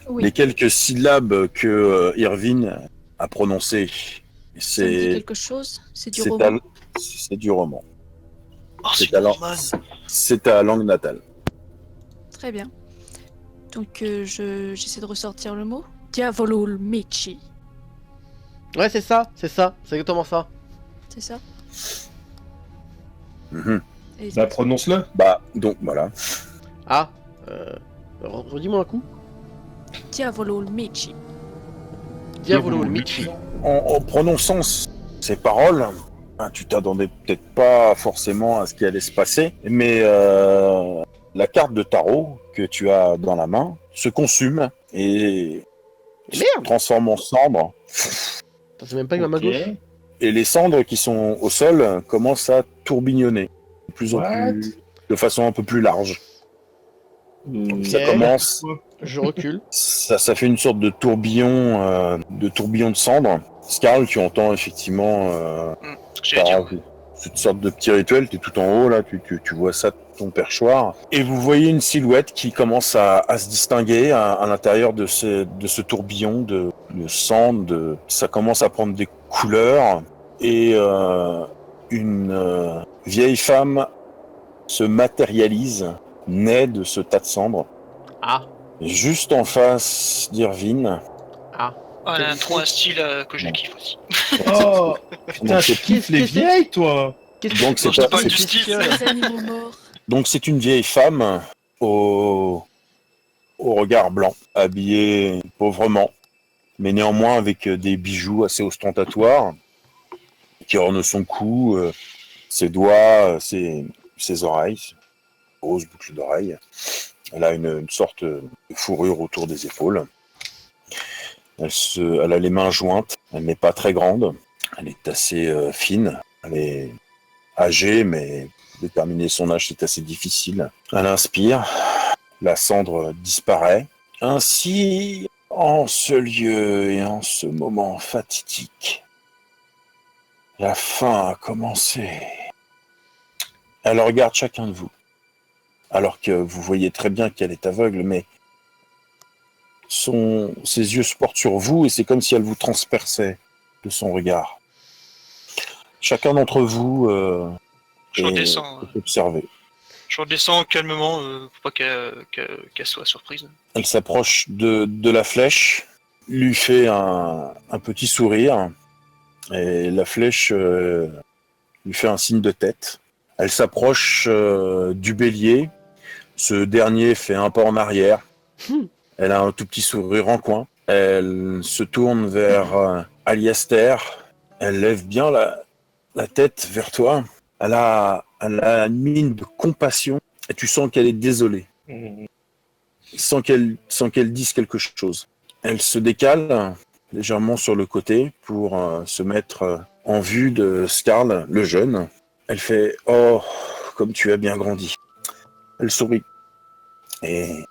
Oui, les quelques syllabes que Irvine a prononcées, ça me dit c'est quelque chose. C'est du c'est roman. c'est du roman. oh, C'est c'est alors- Norman. C'est ta langue natale. Très bien. Donc, j'essaie de ressortir le mot. Diavolul Michi. Ouais, c'est exactement ça. C'est ça? Mhm. Et Bah, prononce-le. Bah, donc voilà. Ah, redis-moi un coup. Diavolul Michi. Diavolul Michi. En prononçant ces paroles, hein, tu t'attendais peut-être pas forcément à ce qui allait se passer, mais la carte de tarot que tu as dans la main se consume et se Merde. transforme en cendres. Attends, c'est même pas avec ma main gauche. Et les cendres qui sont au sol commencent à tourbillonner de plus en What? plus, de façon un peu plus large. Ok. Ça commence, Je recule. ça fait une sorte de tourbillon de cendres. Scarl, tu entends effectivement Ce que j'allais dire. cette sorte de petit rituel. Tu es tout en haut là, tu vois ça de ton perchoir, et vous voyez une silhouette qui commence à se distinguer à l'intérieur de ce tourbillon de cendres. Ça commence à prendre des couleurs, et une vieille femme se matérialise, naît de ce tas de cendres. Ah, Juste en face d'Irvine. ah. Ah, elle a trop un style que je kiffe aussi. Oh, putain, Donc, je c'est- kiffe les qu'est-ce que c'est vieilles, toi. Donc c'est Non, je te pas- parle c'est- du style. Les animaux morts. donc c'est une vieille femme au regard blanc, habillée pauvrement, mais néanmoins avec des bijoux assez ostentatoires qui ornent son cou, ses doigts, ses oreilles, grosses boucles d'oreilles. Elle a une sorte de fourrure autour des épaules. Elle a les mains jointes. Elle n'est pas très grande. Elle est assez fine. Elle est âgée, mais déterminer son âge, c'est assez difficile. Elle inspire. La cendre disparaît. Ainsi, en ce lieu et en ce moment fatidique, la fin a commencé. Elle regarde chacun de vous, alors que vous voyez très bien qu'elle est aveugle, mais ses yeux se portent sur vous et c'est comme si elle vous transperçait de son regard. Chacun d'entre vous Je redescends. est observé. Je redescends calmement pour pas qu'elle soit surprise. Elle s'approche de la flèche, lui fait un petit sourire, et la flèche lui fait un signe de tête. Elle s'approche du bélier. Ce dernier fait un pas en arrière. Elle a un tout petit sourire en coin. Elle se tourne vers Aliaster. Elle lève bien la tête vers toi. Elle a une mine de compassion et tu sens qu'elle est désolée, sans qu'elle dise quelque chose. Elle se décale légèrement sur le côté pour se mettre en vue de Scarl, le jeune. Elle fait « Oh, comme tu as bien grandi ». Elle sourit et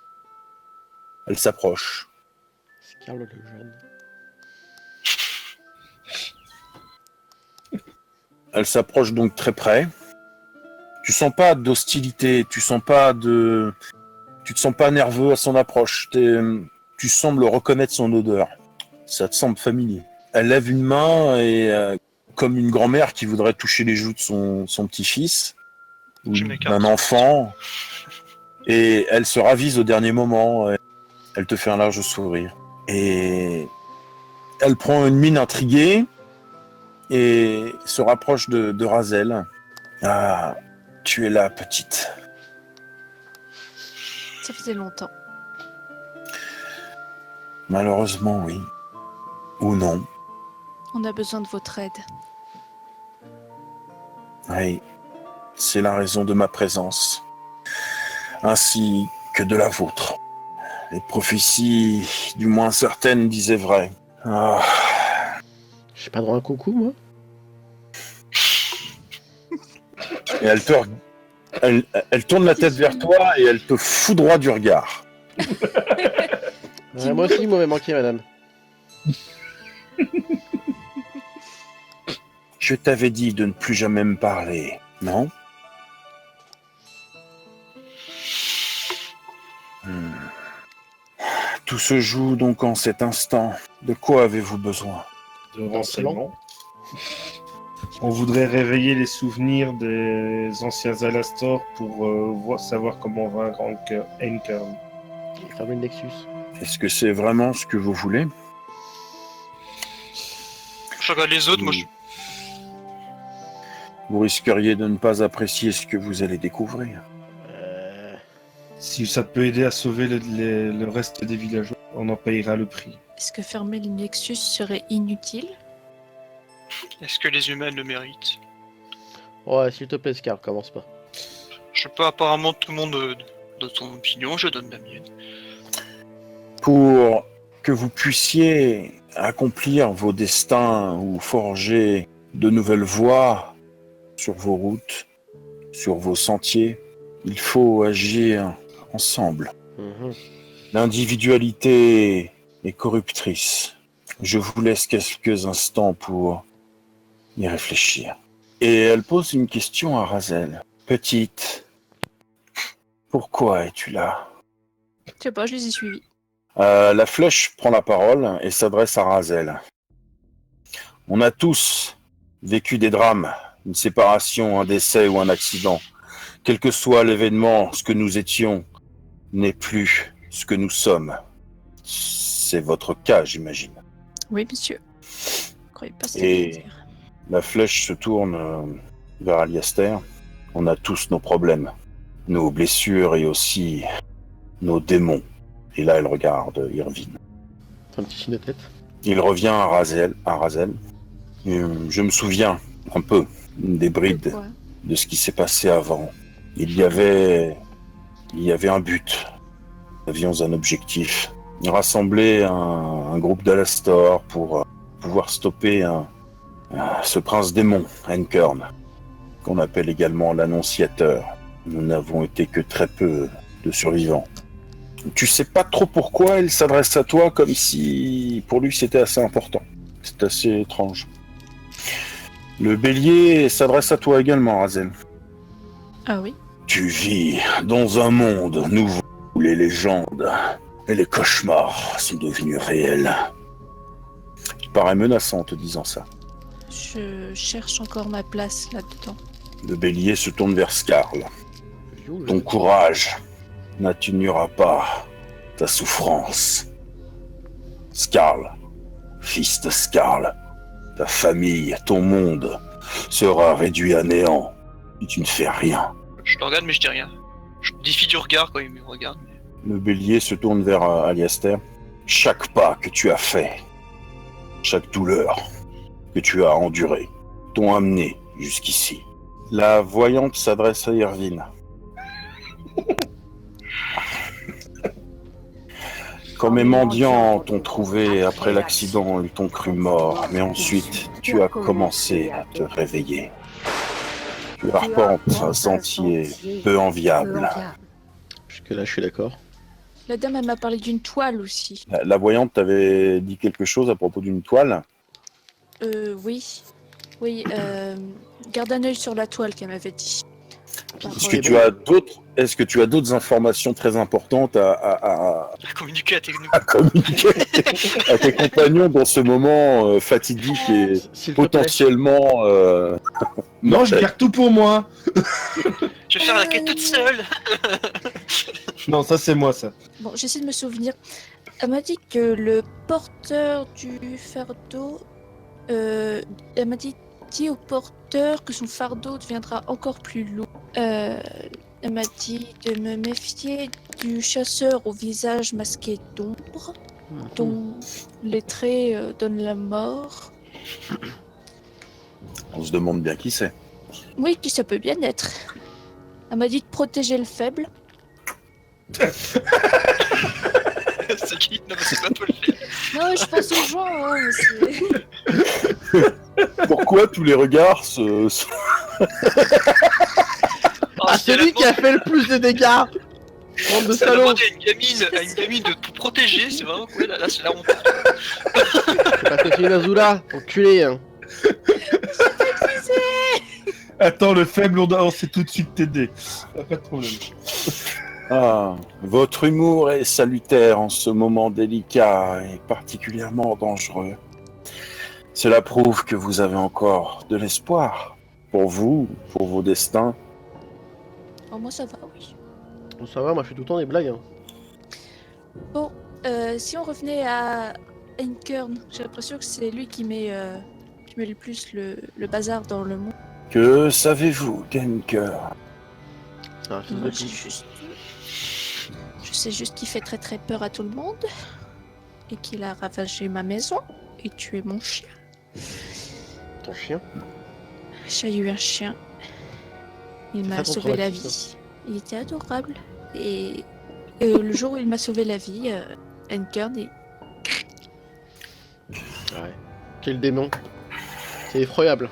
elle s'approche. Scarl le jeune. Elle s'approche donc très près. Tu sens pas d'hostilité, tu te sens pas nerveux à son approche. Tu sembles reconnaître son odeur. Ça te semble familier. Elle lève une main et comme une grand-mère qui voudrait toucher les joues de son petit-fils ou Je m'écarte. d'un enfant, et elle se ravise au dernier moment. Elle te fait un large sourire et elle prend une mine intriguée et se rapproche de Razel. Ah, tu es là, petite. Ça faisait longtemps. Malheureusement, oui. Ou non. On a besoin de votre aide. Oui. C'est la raison de ma présence. Ainsi que de la vôtre. Les prophéties, du moins certaines, disaient vrai. Ah, J'ai pas droit à un coucou, moi. et elle tourne la tête vers toi et elle te foudroie du regard. Ouais, moi aussi, moi, m'est manqué, madame. Je t'avais dit de ne plus jamais me parler, non? Tout se joue donc en cet instant. De quoi avez-vous besoin? De renseignements. On voudrait réveiller les souvenirs des anciens Alastor pour savoir comment vaincre Ankarn. Ferme le Nexus. Est-ce que c'est vraiment ce que vous voulez? Je regarde les autres, moi je... Vous risqueriez de ne pas apprécier ce que vous allez découvrir. Si ça peut aider à sauver le reste des villageois, on en payera le prix. Est-ce que fermer le Nexus serait inutile? Est-ce que les humains le méritent? Ouais, s'il te plaît, Scar, commence pas. Je sais pas, apparemment tout le monde donne son opinion, je donne la mienne. Pour que vous puissiez accomplir vos destins ou forger de nouvelles voies sur vos routes, sur vos sentiers, il faut agir ensemble. L'individualité est corruptrice. Je vous laisse quelques instants pour y réfléchir. Et elle pose une question à Razel. Petite, pourquoi es-tu là? Je sais pas, je les ai suivis. La flèche prend la parole et s'adresse à Razel. On a tous vécu des drames, une séparation, un décès ou un accident. Quel que soit l'événement, ce que nous étions n'est plus ce que nous sommes. C'est votre cas, j'imagine. Oui, monsieur. Je croyais pas ce que Et- dire. La flèche se tourne vers Aliaster. On a tous nos problèmes, nos blessures et aussi nos démons. Et là, elle regarde Irvine. Un petit signe de tête. Il revient à Razel. Et, je me souviens un peu des brides Ouais. de ce qui s'est passé avant. Il y avait un but. Nous avions un objectif. Rassembler un groupe d'Alastor pour pouvoir stopper ce prince démon, Enkurn, qu'on appelle également l'annonciateur. Nous n'avons été que très peu de survivants. Tu sais pas trop pourquoi il s'adresse à toi, comme si pour lui c'était assez important. C'est assez étrange. Le bélier s'adresse à toi également, Razel. Ah oui. Tu vis dans un monde nouveau où les légendes et les cauchemars sont devenus réels. Il paraît menaçant en te disant ça. Je cherche encore ma place là-dedans. Le bélier se tourne vers Skarl. Ton courage n'atténuera pas ta souffrance. Skarl, fils de Skarl, ta famille, ton monde sera réduit à néant si tu ne fais rien. Je le regarde mais je dis rien. Je défie du regard quand il me regarde. Le bélier se tourne vers Aliaster. Chaque pas que tu as fait, chaque douleur que tu as endurée, t'ont amené jusqu'ici. La voyante s'adresse à Irvine. Quand mes mendiants t'ont trouvé après l'accident, ils t'ont cru mort, mais ensuite tu as commencé à te réveiller. Tu arpentes un sentier peu enviable. Jusque-là, je suis d'accord. La dame, elle m'a parlé d'une toile aussi. La voyante t'avait dit quelque chose à propos d'une toile. Oui. Oui, garde un œil sur la toile qu'elle m'avait dit. Est-ce que tu as d'autres informations très importantes à Communiquer à technique. communiquer à tes compagnons dans ce moment fatidique et S'il te plaît. potentiellement Non, je garde tout pour moi. Je vais faire la quête toute seule. Non, ça c'est moi ça. Bon, j'essaie de me souvenir. Elle m'a dit que le porteur du fardeau... elle m'a dit au porteur que son fardeau deviendra encore plus lourd. Elle m'a dit de me méfier du chasseur au visage masqué d'ombre, dont les traits donnent la mort. On se demande bien qui c'est. Oui, qui ça peut bien être. Elle m'a dit de protéger le faible. C'est qui? Non mais c'est pas toi le fait. Non, je pense aux gens, hein, mais c'est... Pourquoi tous les regards Ah, c'est lui qui a fait le plus de dégâts. Bande de Ça salauds. demandé à une gamine de tout protéger, c'est vraiment cool, là c'est la honte. Parce que c'est une Azula, enculé. Hein. Attends, le faible, on sait tout de suite t'aider. Pas de problème. Ah, votre humour est salutaire en ce moment délicat et particulièrement dangereux. Cela prouve que vous avez encore de l'espoir pour vous, pour vos destins. Oh, moi ça va, oui. Bon, ça va, moi je fais tout le temps des blagues. Hein. Bon, Si on revenait à Enkern, j'ai l'impression que c'est lui qui met le plus le bazar dans le monde. Que savez-vous, Denker? C'est un fils de Moi, pute. je sais juste qu'il fait très très peur à tout le monde et qu'il a ravagé ma maison et tué mon chien. Ton chien. J'ai eu un chien. Il C'est m'a ça ton sauvé la traumatisme. vie. Il était adorable. Et le jour où il m'a sauvé la vie, Enkern, Ouais. Quel démon. C'est effroyable.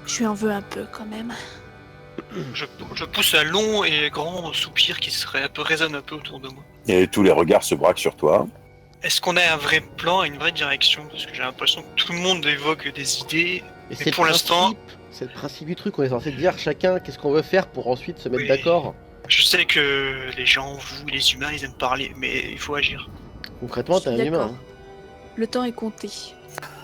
je lui en veux un peu quand même. Je pousse un long et grand soupir qui résonne un peu autour de moi. Et tous les regards se braquent sur toi. Est-ce qu'on a un vrai plan et une vraie direction? Parce que j'ai l'impression que tout le monde évoque des idées. Et Mais pour l'instant- c'est le principe du truc. On est censé dire chacun qu'est-ce qu'on veut faire pour ensuite se mettre Oui. d'accord. Je sais que les gens, vous, les humains, ils aiment parler, mais il faut agir. Concrètement, t'es un Je suis humain. d'accord. Hein. Le temps est compté.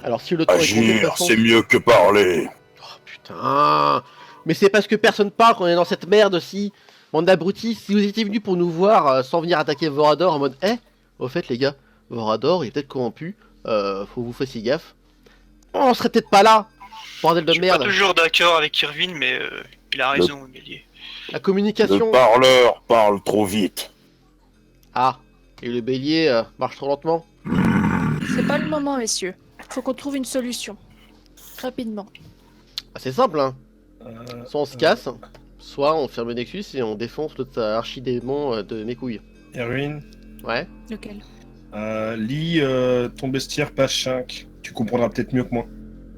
Alors si le temps est compté de toute Agir, façon- c'est mieux que parler. Oh putain. Mais c'est parce que personne parle qu'on est dans cette merde aussi. Bande d'abrutis, si vous étiez venus pour nous voir sans venir attaquer Vorador en mode au fait les gars, Vorador il est peut-être corrompu, faut vous fassiez gaffe. On serait peut-être pas là. Bordel de Je suis merde. pas toujours d'accord avec Irvine, mais il a raison, Bélier. La communication. Le parleur parle trop vite. Ah. Et le bélier marche trop lentement. C'est pas le moment, messieurs. Faut qu'on trouve une solution. Rapidement. Ah, c'est simple hein. Euh, Soit on se casse, soit on ferme le Nexus et on défonce l'autre archidémon de mes couilles. Erwin, Ouais. Lequel? lis ton bestiaire page 5. Tu comprendras peut-être mieux que moi.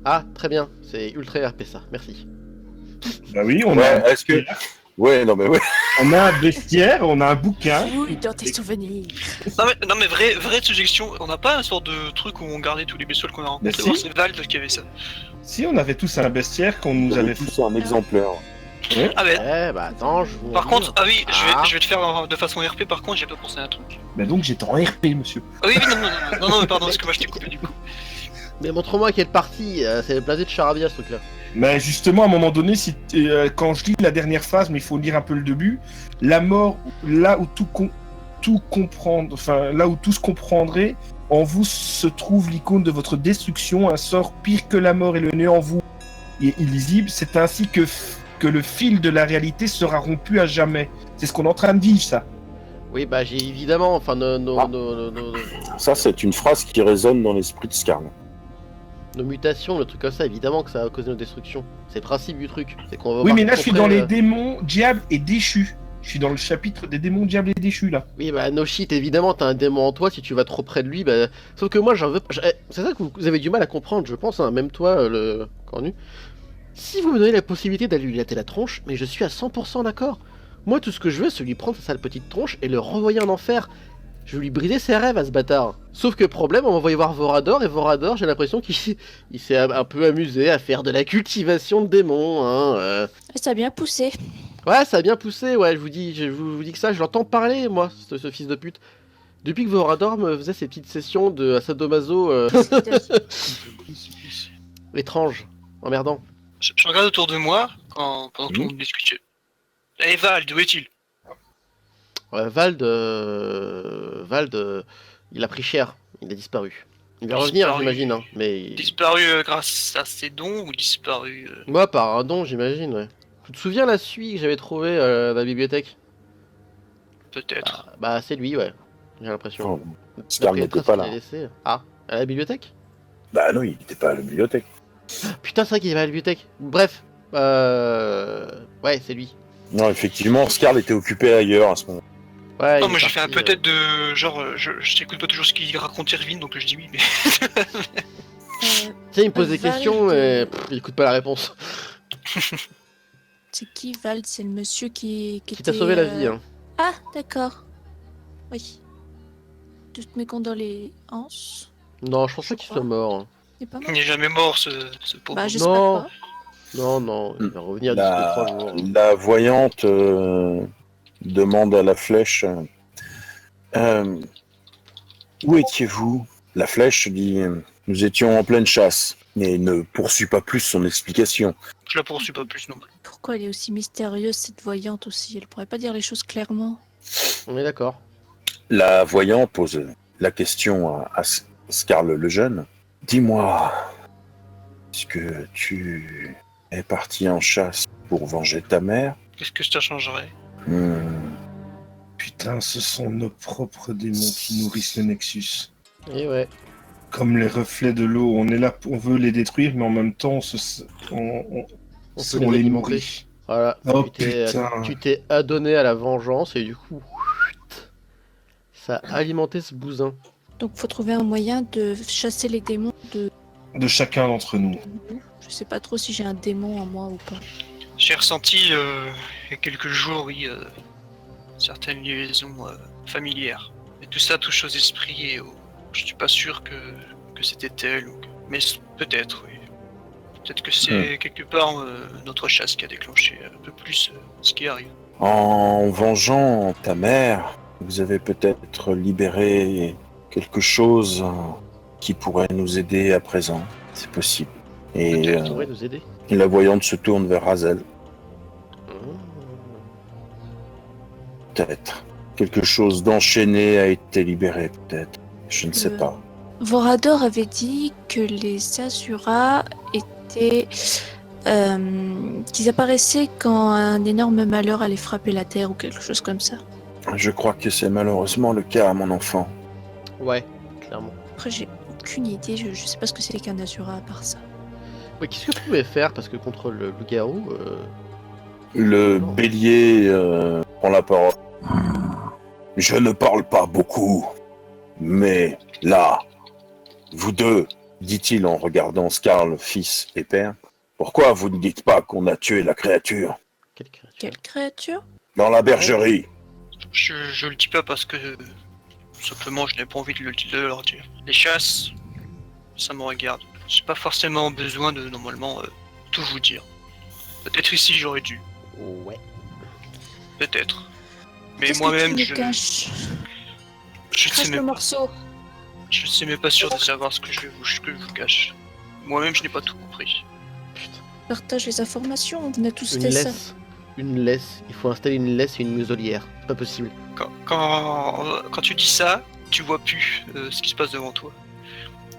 Ah, très bien. C'est ultra RP ça. Merci. Bah oui, on Ouais, a, est-ce que... Ouais, non mais ouais. on a un bestiaire, on a un bouquin. Oui, dans tes souvenirs. Non mais vraie suggestion, on n'a pas un sort de truc où on gardait tous les bestioles qu'on a rencontrés? si. Ou c'est Vald qui avait ça. Si on avait tous un bestiaire qu'on nous Vous avait avez tous un exemplaire. Ah ben, Ouais, bah attends, je vous. par contre, ah oui, Ah. je vais te faire de façon RP, par contre, j'ai pas pensé à un truc. Bah donc j'étais en RP, monsieur. Ah oui, non, mais pardon, parce que moi je t'ai coupé du coup. Mais montre-moi quelle partie, c'est le blasé de charabia ce truc-là. Mais justement, à un moment donné, si quand je lis la dernière phase, mais il faut lire un peu le début, la mort, là où tout comprendre, enfin là où tout se comprendrait, en vous se trouve l'icône de votre destruction, un sort pire que la mort et le néant en vous est illisible. C'est ainsi que le fil de la réalité sera rompu à jamais. C'est ce qu'on est en train de vivre, ça. Oui, bah j'ai évidemment, enfin, Ah. Ça, c'est une phrase qui résonne dans l'esprit de Scarl. nos mutations, le truc comme ça, évidemment que ça va causer nos destructions. C'est le principe du truc. C'est qu'on va Oui, voir mais là, tout je suis près, dans les démons, diables et déchus. Je suis dans le chapitre des démons, diables et déchus, là. Oui, bah no shit, évidemment, t'as un démon en toi, si tu vas trop près de lui, bah. Sauf que moi, j'en veux. C'est ça que vous avez du mal à comprendre, je pense, hein, même toi, le cornu. Si vous me donnez la possibilité d'aller lui latter la tronche, mais je suis à 100% d'accord. Moi, tout ce que je veux, c'est lui prendre sa sale petite tronche et le renvoyer en enfer. Je vais lui briser ses rêves à ce bâtard. Sauf que problème, on va envoyer voir Vorador, et Vorador, j'ai l'impression qu'il il s'est un peu amusé à faire de la cultivation de démons, hein. Ça a bien poussé. Ouais, ça a bien poussé, ouais, je vous dis que ça, je l'entends parler, moi, ce fils de pute. Depuis que Vorador me faisait ses petites sessions de sadomaso étranges, emmerdant. Je regarde autour de moi pendant que tout le monde discute. Eh Vald, où est-il? Vald, il a pris cher, il a disparu. Il va revenir, Disparu. j'imagine, hein, mais... Disparu grâce à ses dons ou disparu Moi, par un don, j'imagine, ouais. Tu te souviens la suie que j'avais trouvée dans la bibliothèque? peut-être? Bah, c'est lui, ouais, j'ai l'impression. Oh, Scarl D'après les n'était traces pas qu'il là. a laissées. Ah, à la bibliothèque? Bah non, il n'était pas à la bibliothèque. Putain, c'est vrai qu'il est à la bibliothèque. Bref, ouais, c'est lui. Non, effectivement, Scarl était occupé ailleurs à ce moment. Ouais, Non, il moi est j'ai fait un parti, peut-être de genre, je t'écoute pas toujours ce qu'il raconte Irvine, donc je dis oui, mais. Tu sais, il me pose des Vald, questions et il écoute pas la réponse. C'est qui Vald? C'est le monsieur qui Qui était, t'a sauvé la vie, hein. Ah, d'accord. Oui. Toutes mes condoléances. Non, je pense pas qu'il crois. soit mort. Hein. Il est pas mort. Il n'est jamais mort ce pauvre. Bah, j'espère Non. pas. Non, non, il va revenir d'ici 3 jours. La voyante demande à la flèche où étiez-vous? La flèche dit nous étions en pleine chasse, et ne poursuit pas plus son explication. Je la poursuis pas plus non plus. Pourquoi elle est aussi mystérieuse, cette voyante aussi? Elle pourrait pas dire les choses clairement. On est d'accord. La voyante pose la question à Scarl le jeune. Dis-moi, est-ce que tu es parti en chasse pour venger ta mère? Qu'est-ce que ça changerait? Putain, ce sont nos propres démons qui nourrissent le Nexus. Et ouais. Comme les reflets de l'eau, on est là, on veut les détruire, mais en même temps, On peut on les les alimenter. nourrit. Voilà. Oh, tu putain. t'es adonné à la vengeance et du coup, ça a alimenté ce bousin. Donc faut trouver un moyen de chasser les démons de De chacun d'entre nous. nous. Je sais pas trop si j'ai un démon en moi ou pas. J'ai ressenti il y a quelques jours, oui, certaines liaisons familières. Et tout ça touche aux esprits et je suis pas sûr que c'était elle. Mais peut-être, oui. Peut-être que c'est quelque part notre chasse qui a déclenché un peu plus ce qui arrive. En vengeant ta mère, vous avez peut-être libéré quelque chose qui pourrait nous aider à présent. C'est possible. Et Ça pourrait nous aider. la voyante se tourne vers Hazel. Peut-être. Quelque chose d'enchaîné a été libéré, peut-être. Je ne sais pas. Vorador avait dit que les Asura étaient... qu'ils apparaissaient quand un énorme malheur allait frapper la Terre ou quelque chose comme ça. Je crois que c'est malheureusement le cas, mon enfant. Ouais, clairement. Après, j'ai aucune idée, je sais pas ce que c'est qu'un Asura à part ça. Ouais, qu'est-ce que vous pouvez faire? Parce que contre le loup-garou, Le bélier prend la parole. Je ne parle pas beaucoup, mais là, vous deux, dit-il en regardant Scarl, fils et père, pourquoi vous ne dites pas qu'on a tué la créature quelle créature? Quelle créature? dans la bergerie? Je le dis pas parce que simplement je n'ai pas envie de leur dire. Les chasses, ça me regarde. J'ai pas forcément besoin de normalement tout vous dire. Peut-être ici j'aurais dû. Ouais. Peut-être. Mais Qu'est-ce moi-même que tu je nous caches? ne sais Crache le même pas. morceau. Je ne suis même pas sûr de savoir ce que je vous cache. Moi-même je n'ai pas tout compris. Putain. Partage les informations, on a tous Une fait ça. laisse. Une laisse. Il faut installer une laisse et une muselière. C'est pas possible. Quand tu dis ça, tu vois plus ce qui se passe devant toi.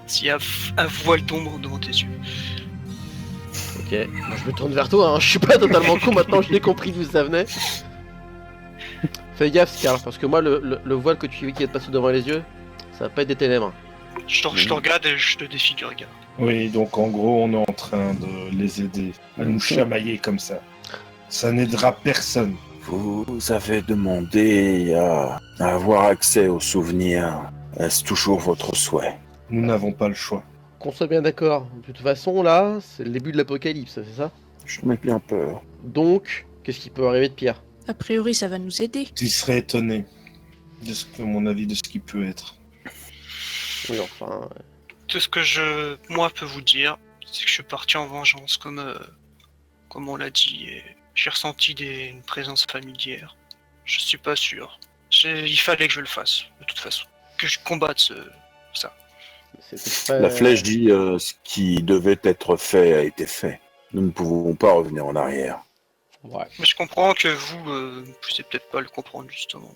S'il y a un voile d'ombre devant tes yeux. Ok. Moi, je me tourne vers toi, hein. Je suis pas totalement con maintenant, je l'ai compris d'où ça venait. Fais gaffe, Scarl, parce que moi, le voile que tu vis qui est passé devant les yeux, ça va pas être des ténèbres. Je te regarde et je te défie du regard. Oui, donc en gros, on est en train de les aider à nous chamailler comme ça. Ça n'aidera personne. Vous avez demandé à avoir accès aux souvenirs. Est-ce toujours votre souhait? Nous n'avons pas le choix. Qu'on soit bien d'accord. De toute façon, là, c'est le début de l'apocalypse, c'est ça? J'en ai bien peur. Donc, qu'est-ce qui peut arriver de pire? A priori, ça va nous aider. Tu serais étonné de ce que, à mon avis, de ce qui peut être. Oui, enfin... Tout ce que moi, peux vous dire, c'est que je suis parti en vengeance, comme on l'a dit, et j'ai ressenti une présence familière. Je suis pas sûr. Il fallait que je le fasse, de toute façon. Que je combatte ça. c'était pas... La flèche dit ce qui devait être fait a été fait. Nous ne pouvons pas revenir en arrière. Ouais. Mais je comprends que vous puissiez peut-être pas le comprendre, justement.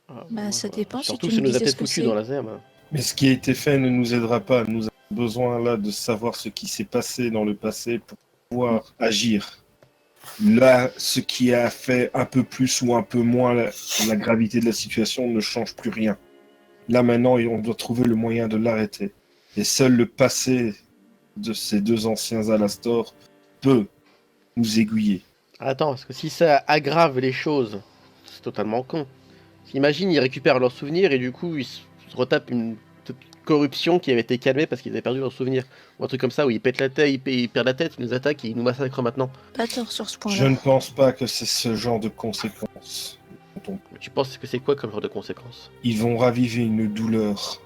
Ah, Bah, ça dépend si Surtout tu que ça nous nous a disais peut-être ce que foutu c'est. dans la zème. Mais ce qui a été fait ne nous aidera pas. Nous avons besoin là de savoir ce qui s'est passé dans le passé pour pouvoir agir. Là, ce qui a fait un peu plus ou un peu moins la gravité de la situation ne change plus rien. Là maintenant, on doit trouver le moyen de l'arrêter. Et seul le passé de ces deux anciens Alastor peut nous aiguiller. Attends, parce que si ça aggrave les choses, c'est totalement con. Imagine, ils récupèrent leurs souvenirs et du coup, ils se retapent une corruption qui avait été calmée parce qu'ils avaient perdu leurs souvenirs. Ou un truc comme ça où ils pètent la tête, ils perdent la tête, ils nous attaquent et ils nous massacrent maintenant. Pas tort sur ce point-là. Je ne pense pas que c'est ce genre de conséquences. Tu penses que c'est quoi comme genre de conséquences? Ils vont raviver une douleur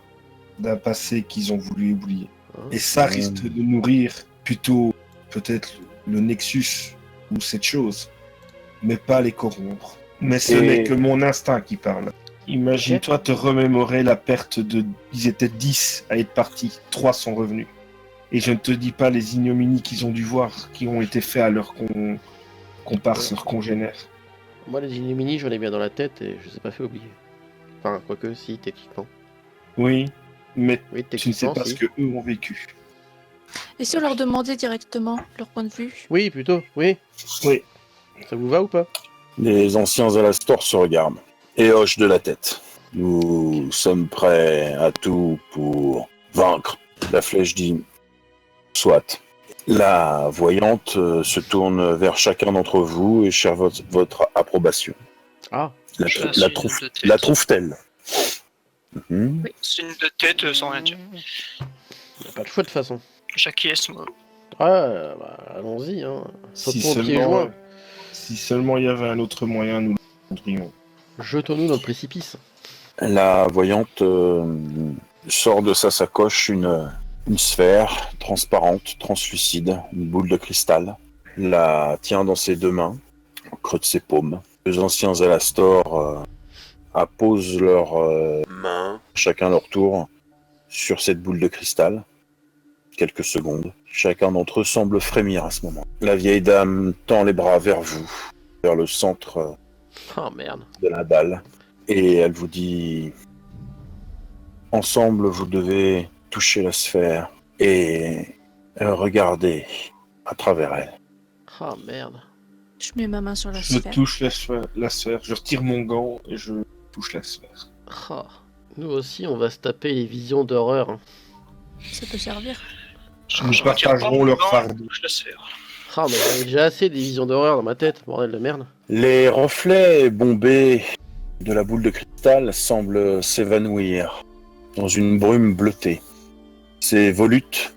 d'un passé qu'ils ont voulu oublier. Hein? Et ça risque de nourrir plutôt peut-être le Nexus ou cette chose, mais pas les corrompre. Mais ce n'est que mon instinct qui parle. Imagine-toi te remémorer la perte de... Ils étaient 10 à être partis, 3 sont revenus. Et je ne te dis pas les ignominies qu'ils ont dû voir, qui ont été faits à leurs comparses, leurs congénères. Moi, les Illuminés, j'en ai bien dans la tête et je les ai pas fait oublier. Enfin, quoique, si, techniquement. Oui, mais Oui, tu ne sais techniquement, pas si. ce que eux ont vécu. Et si on leur demandait directement leur point de vue? Oui, plutôt, oui. Oui. Ça vous va ou pas? Les anciens Alastor se regardent et hochent de la tête. Nous sommes prêts à tout pour vaincre. La flèche dit soit. La voyante se tourne vers chacun d'entre vous et cherche votre approbation. Ah, Je fais un La, signe trouve- de tête. la trouve-t-elle? Signe de tête sans rien dire. on n'a pas le choix de toute façon. J'acquiesce, moi. Ah, bah, allons-y, hein. Si Sautons pieds joints. seulement il y avait un autre moyen, nous le ferions. Jetons-nous dans le précipice. La voyante sort de sa sacoche une sphère transparente, translucide, une boule de cristal, la tient dans ses deux mains, au creux de ses paumes. Les anciens Alastor apposent leurs mains, chacun leur tour, sur cette boule de cristal. Quelques secondes. Chacun d'entre eux semble frémir à ce moment. La vieille dame tend les bras vers vous, vers le centre Oh merde. de la dalle, et elle vous dit: ensemble, vous devez toucher la sphère et regarder à travers elle. Oh merde. Je mets ma main sur la Je sphère. touche la sphère, je retire mon gant et je touche la sphère. Oh. Nous aussi, on va se taper les visions d'horreur. Hein. Ça peut servir. Nous Je retire pas partagerons mon leur gant, fardeau. je touche la sphère. Ah, mais j'en ai déjà assez des visions d'horreur dans ma tête, bordel de merde. Les reflets bombés de la boule de cristal semblent s'évanouir dans une brume bleutée. Ces volutes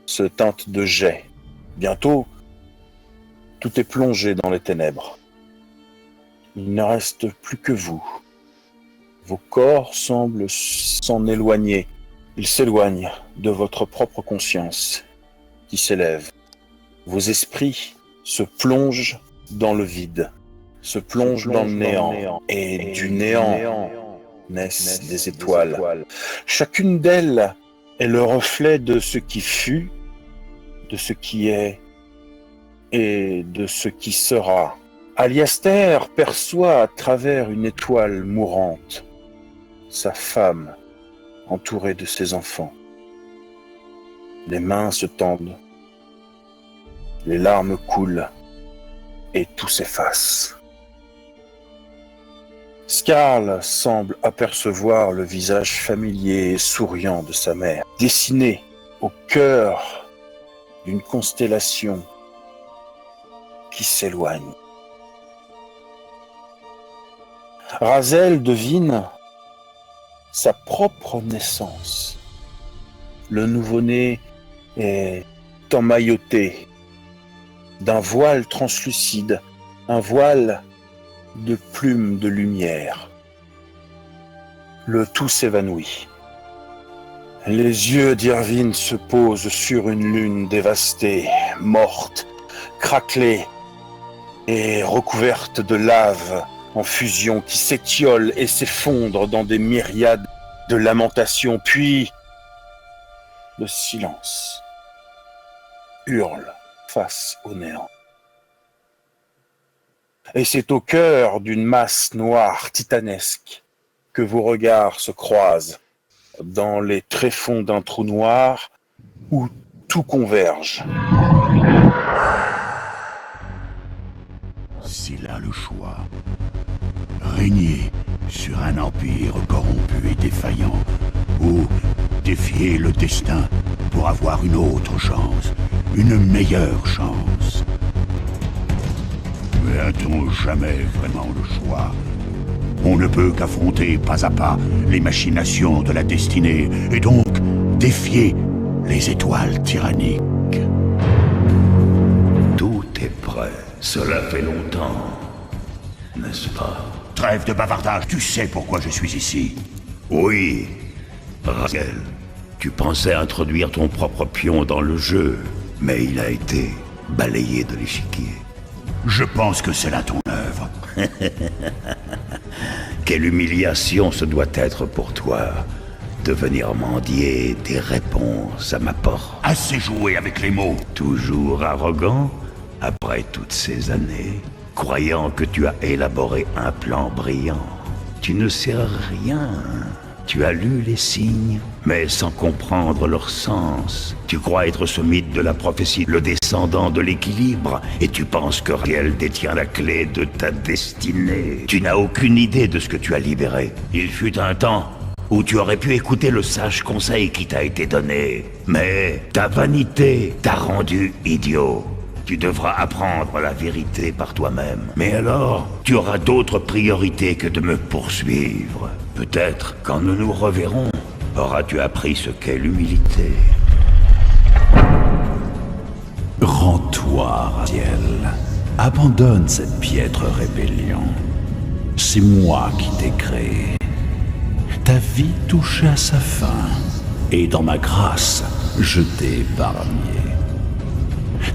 se teintent de jais. Bientôt, tout est plongé dans les ténèbres. Il ne reste plus que vous. Vos corps semblent s'en éloigner. Ils s'éloignent de votre propre conscience qui s'élève. Vos esprits se plongent dans le vide, se plongent dans le néant. Et du néant naissent des étoiles. Chacune d'elles est le reflet de ce qui fut, de ce qui est et de ce qui sera. Aliaster perçoit à travers une étoile mourante sa femme entourée de ses enfants. Les mains se tendent, les larmes coulent et tout s'efface. Skarl semble apercevoir le visage familier et souriant de sa mère, dessiné au cœur d'une constellation qui s'éloigne. Razel devine sa propre naissance. Le nouveau-né est emmailloté d'un voile translucide, un voile de plumes de lumière. Le tout s'évanouit. Les yeux d'Irvine se posent sur une lune dévastée, morte, craquelée et recouverte de lave en fusion qui s'étiole et s'effondre dans des myriades de lamentations, puis le silence hurle face au néant. Et c'est au cœur d'une masse noire titanesque que vos regards se croisent, dans les tréfonds d'un trou noir où tout converge. C'est là le choix. Régner sur un empire corrompu et défaillant, ou défier le destin pour avoir une autre chance, une meilleure chance. Mais a-t-on jamais vraiment le choix? On ne peut qu'affronter pas à pas les machinations de la destinée, et donc défier les étoiles tyranniques. Tout est prêt. Cela fait longtemps, n'est-ce pas? Trêve de bavardage, tu sais pourquoi je suis ici. Oui. Razel, tu pensais introduire ton propre pion dans le jeu, mais il a été balayé de l'échiquier. Je pense que c'est là ton œuvre. Quelle humiliation ce doit être pour toi, de venir mendier des réponses à ma porte. Assez joué avec les mots. Toujours arrogant, après toutes ces années, croyant que tu as élaboré un plan brillant. Tu ne sais rien. Tu as lu les signes, mais sans comprendre leur sens. Tu crois être ce mythe de la prophétie, le descendant de l'équilibre, et tu penses que Raziel détient la clé de ta destinée. Tu n'as aucune idée de ce que tu as libéré. Il fut un temps où tu aurais pu écouter le sage conseil qui t'a été donné. Mais ta vanité t'a rendu idiot. Tu devras apprendre la vérité par toi-même. Mais alors, tu auras d'autres priorités que de me poursuivre. Peut-être, quand nous nous reverrons, auras-tu appris ce qu'est l'humilité. Rends-toi, Raziel. Abandonne cette piètre rébellion. C'est moi qui t'ai créé. Ta vie touche à sa fin. Et dans ma grâce, je t'ai épargné.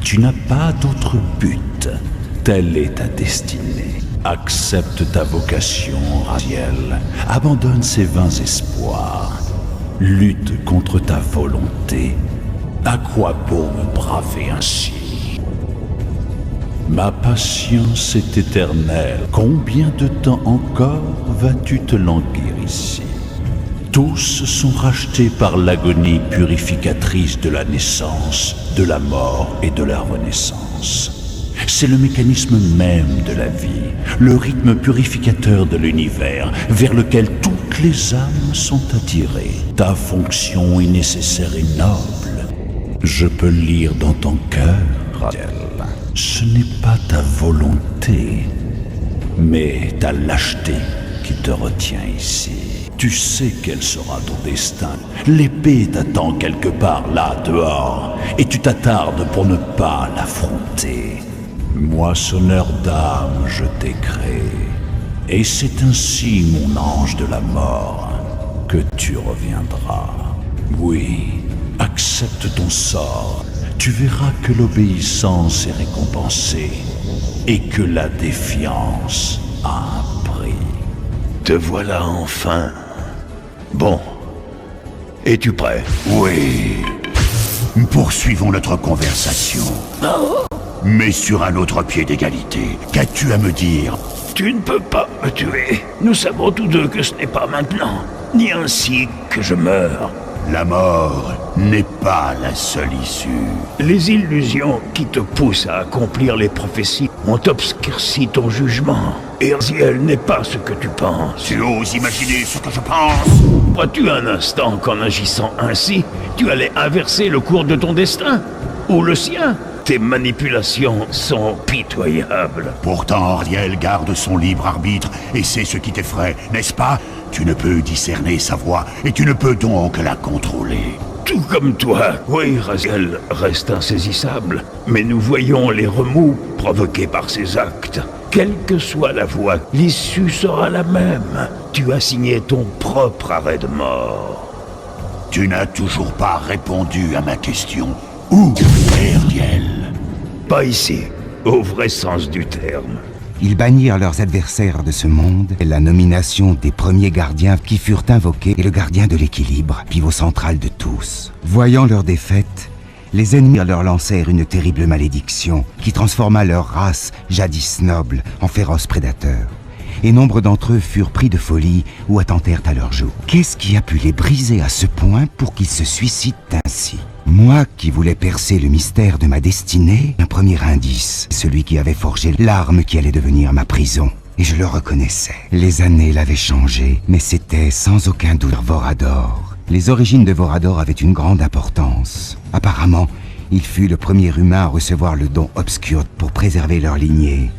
Tu n'as pas d'autre but. Telle est ta destinée. Accepte ta vocation, Raziel. Abandonne ces vains espoirs. Lutte contre ta volonté. À quoi bon me braver ainsi? Ma patience est éternelle. Combien de temps encore vas-tu te languir ici? Tous sont rachetés par l'agonie purificatrice de la naissance, de la mort et de la renaissance. C'est le mécanisme même de la vie, le rythme purificateur de l'univers vers lequel toutes les âmes sont attirées. Ta fonction est nécessaire et noble. Je peux lire dans ton cœur, Raziel. Ce n'est pas ta volonté, mais ta lâcheté qui te retient ici. Tu sais quel sera ton destin. L'épée t'attend quelque part là, dehors, et tu t'attardes pour ne pas l'affronter. Moissonneur d'âme, je t'ai créé, et c'est ainsi, mon ange de la mort, que tu reviendras. Oui, accepte ton sort. Tu verras que l'obéissance est récompensée, et que la défiance a un prix. Te voilà enfin. Bon. Es-tu prêt? Oui. Poursuivons notre conversation. Mais sur un autre pied d'égalité. Qu'as-tu à me dire? Tu ne peux pas me tuer. Nous savons tous deux que ce n'est pas maintenant, ni ainsi que je meurs. La mort n'est pas la seule issue. Les illusions qui te poussent à accomplir les prophéties ont obscurci ton jugement. Et Raziel n'est pas ce que tu penses. Tu oses imaginer ce que je pense? Crois-tu un instant qu'en agissant ainsi, tu allais inverser le cours de ton destin? Ou le sien? Tes manipulations sont pitoyables. Pourtant, Raziel garde son libre arbitre, et c'est ce qui t'effraie, n'est-ce pas? Tu ne peux discerner sa voix, et tu ne peux donc la contrôler. Tout comme toi, oui, Raziel reste insaisissable, mais nous voyons les remous provoqués par ses actes. Quelle que soit la voie, l'issue sera la même. Tu as signé ton propre arrêt de mort. Tu n'as toujours pas répondu à ma question. Où est Raziel? Pas ici, au vrai sens du terme. Ils bannirent leurs adversaires de ce monde, et la nomination des premiers gardiens qui furent invoqués et le gardien de l'équilibre, pivot central de tous. Voyant leur défaite, les ennemis leur lancèrent une terrible malédiction qui transforma leur race, jadis noble, en féroces prédateurs. Et nombre d'entre eux furent pris de folie ou attentèrent à leur joug. Qu'est-ce qui a pu les briser à ce point pour qu'ils se suicident ainsi? Moi qui voulais percer le mystère de ma destinée, un premier indice, celui qui avait forgé l'arme qui allait devenir ma prison. Et je le reconnaissais. Les années l'avaient changé, mais c'était sans aucun doute Vorador. Les origines de Vorador avaient une grande importance. Apparemment, il fut le premier humain à recevoir le don obscur pour préserver leur lignée,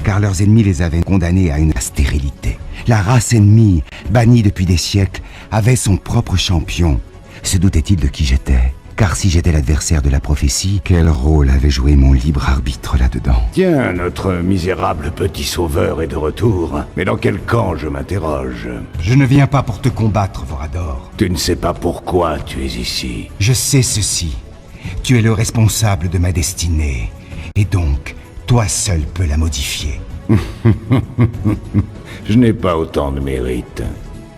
car leurs ennemis les avaient condamnés à une stérilité. La race ennemie, bannie depuis des siècles, avait son propre champion. Se doutait-il de qui j'étais? Car si j'étais l'adversaire de la prophétie, quel rôle avait joué mon libre arbitre là-dedans? Tiens, notre misérable petit sauveur est de retour. Mais dans quel camp, je m'interroge? Je ne viens pas pour te combattre, Vorador. Tu ne sais pas pourquoi tu es ici. Je sais ceci. Tu es le responsable de ma destinée. Et donc, toi seul peux la modifier. Je n'ai pas autant de mérite.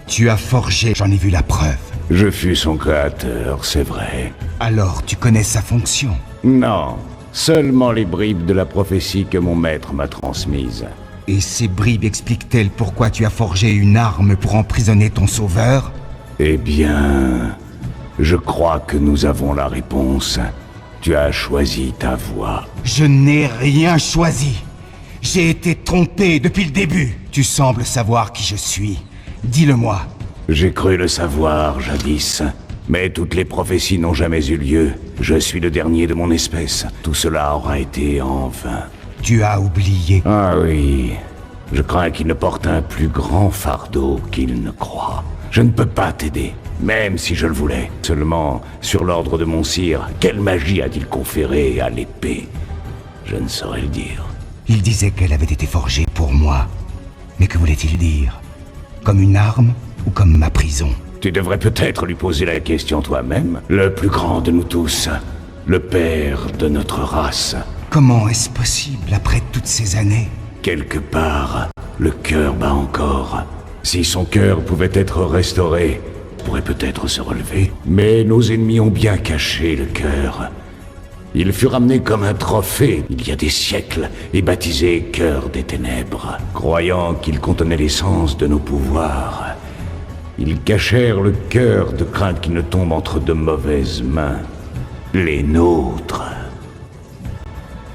Tu as forgé, j'en ai vu la preuve. Je fus son créateur, c'est vrai. Alors tu connais sa fonction? Non, seulement les bribes de la prophétie que mon maître m'a transmises. Et ces bribes expliquent-elles pourquoi tu as forgé une arme pour emprisonner ton sauveur? Eh bien, je crois que nous avons la réponse. Tu as choisi ta voie. Je n'ai rien choisi. J'ai été trompé depuis le début. Tu sembles savoir qui je suis. Dis-le-moi. J'ai cru le savoir jadis, mais toutes les prophéties n'ont jamais eu lieu. Je suis le dernier de mon espèce. Tout cela aura été en vain. Tu as oublié. Ah oui, je crains qu'il ne porte un plus grand fardeau qu'il ne croit. Je ne peux pas t'aider, même si je le voulais. Seulement, sur l'ordre de mon sire, quelle magie a-t-il conféré à l'épée? Je ne saurais le dire. Il disait qu'elle avait été forgée pour moi. Mais que voulait-il dire? Comme une arme ou comme ma prison? Tu devrais peut-être lui poser la question toi-même. Le plus grand de nous tous, le père de notre race. Comment est-ce possible après toutes ces années? Quelque part, le cœur bat encore. Si son cœur pouvait être restauré, il pourrait peut-être se relever. Mais nos ennemis ont bien caché le cœur. Il fut ramené comme un trophée il y a des siècles et baptisé Cœur des Ténèbres, croyant qu'il contenait l'essence de nos pouvoirs. Ils cachèrent le cœur de crainte qu'il ne tombe entre de mauvaises mains. Les nôtres.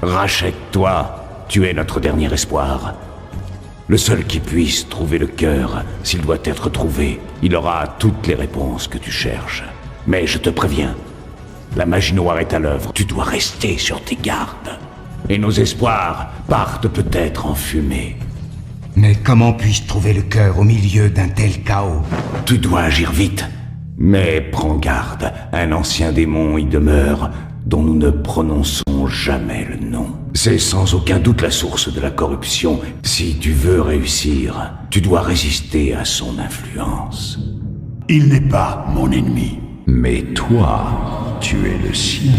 Rachète-toi, tu es notre dernier espoir. Le seul qui puisse trouver le cœur, s'il doit être trouvé, il aura toutes les réponses que tu cherches. Mais je te préviens, la magie noire est à l'œuvre, tu dois rester sur tes gardes. Et nos espoirs partent peut-être en fumée. Mais comment puis-je trouver le cœur au milieu d'un tel chaos? Tu dois agir vite. Mais prends garde, un ancien démon y demeure, dont nous ne prononçons jamais le nom. C'est sans aucun doute la source de la corruption. Si tu veux réussir, tu dois résister à son influence. Il n'est pas mon ennemi. Mais toi, tu es le sien.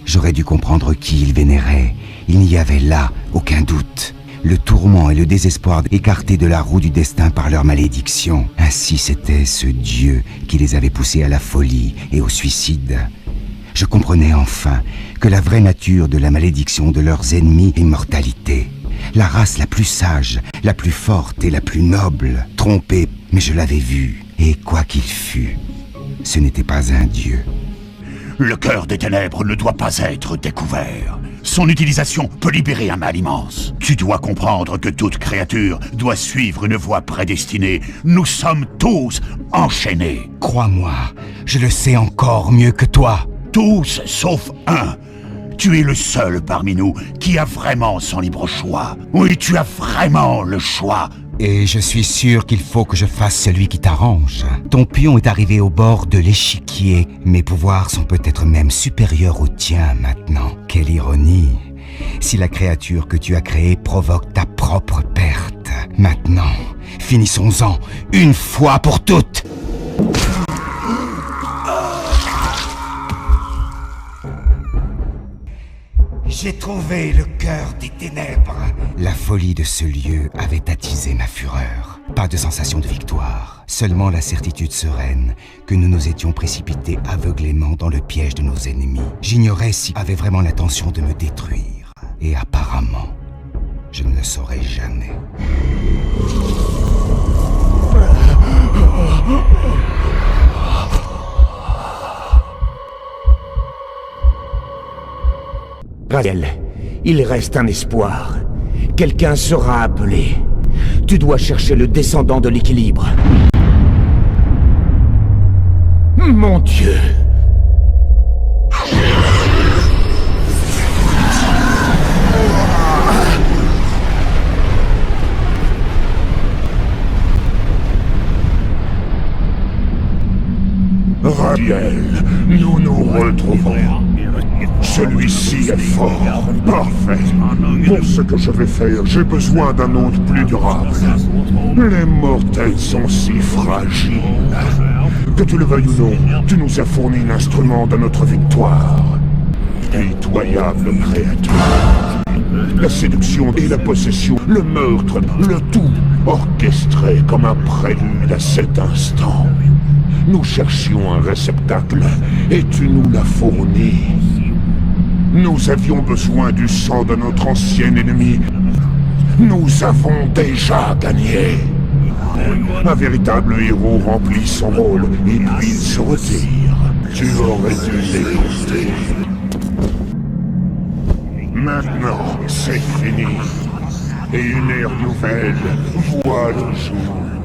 J'aurais dû comprendre qui il vénérait. Il n'y avait là aucun doute. Le tourment et le désespoir écartés de la roue du destin par leur malédiction. Ainsi c'était ce Dieu qui les avait poussés à la folie et au suicide. Je comprenais enfin que la vraie nature de la malédiction de leurs ennemis est mortalité. La race la plus sage, la plus forte et la plus noble, trompée, mais je l'avais vu. Et quoi qu'il fût, ce n'était pas un dieu. Le cœur des ténèbres ne doit pas être découvert. Son utilisation peut libérer un mal immense. Tu dois comprendre que toute créature doit suivre une voie prédestinée. Nous sommes tous enchaînés. Crois-moi, je le sais encore mieux que toi. Tous sauf un. Tu es le seul parmi nous qui a vraiment son libre choix. Oui, tu as vraiment le choix. Et je suis sûr qu'il faut que je fasse celui qui t'arrange. Ton pion est arrivé au bord de l'échiquier. Mes pouvoirs sont peut-être même supérieurs aux tiens maintenant. Quelle ironie. Si la créature que tu as créée provoque ta propre perte. Maintenant, finissons-en, une fois pour toutes. J'ai trouvé le cœur des ténèbres. La folie de ce lieu avait attisé ma fureur. Pas de sensation de victoire, seulement la certitude sereine que nous nous étions précipités aveuglément dans le piège de nos ennemis. J'ignorais s'ils avaient vraiment l'intention de me détruire. Et apparemment, je ne le saurais jamais. Raziel, il reste un espoir. Quelqu'un sera appelé. Tu dois chercher le descendant de l'équilibre. Mon Dieu! Raziel, nous nous retrouvons. Celui-ci est fort, parfait. Pour ce que je vais faire, j'ai besoin d'un autre plus durable. Les mortels sont si fragiles. Que tu le veuilles ou non, tu nous as fourni l'instrument de notre victoire. Pitoyable créature. La séduction et la possession, le meurtre, le tout orchestré comme un prélude à cet instant. Nous cherchions un réceptacle et tu nous l'as fourni. Nous avions besoin du sang de notre ancien ennemi. Nous avons déjà gagné. Un véritable héros remplit son rôle, et puis il se retire. Tu aurais dû l'écouter. Maintenant, c'est fini. Et une ère nouvelle voit le jour.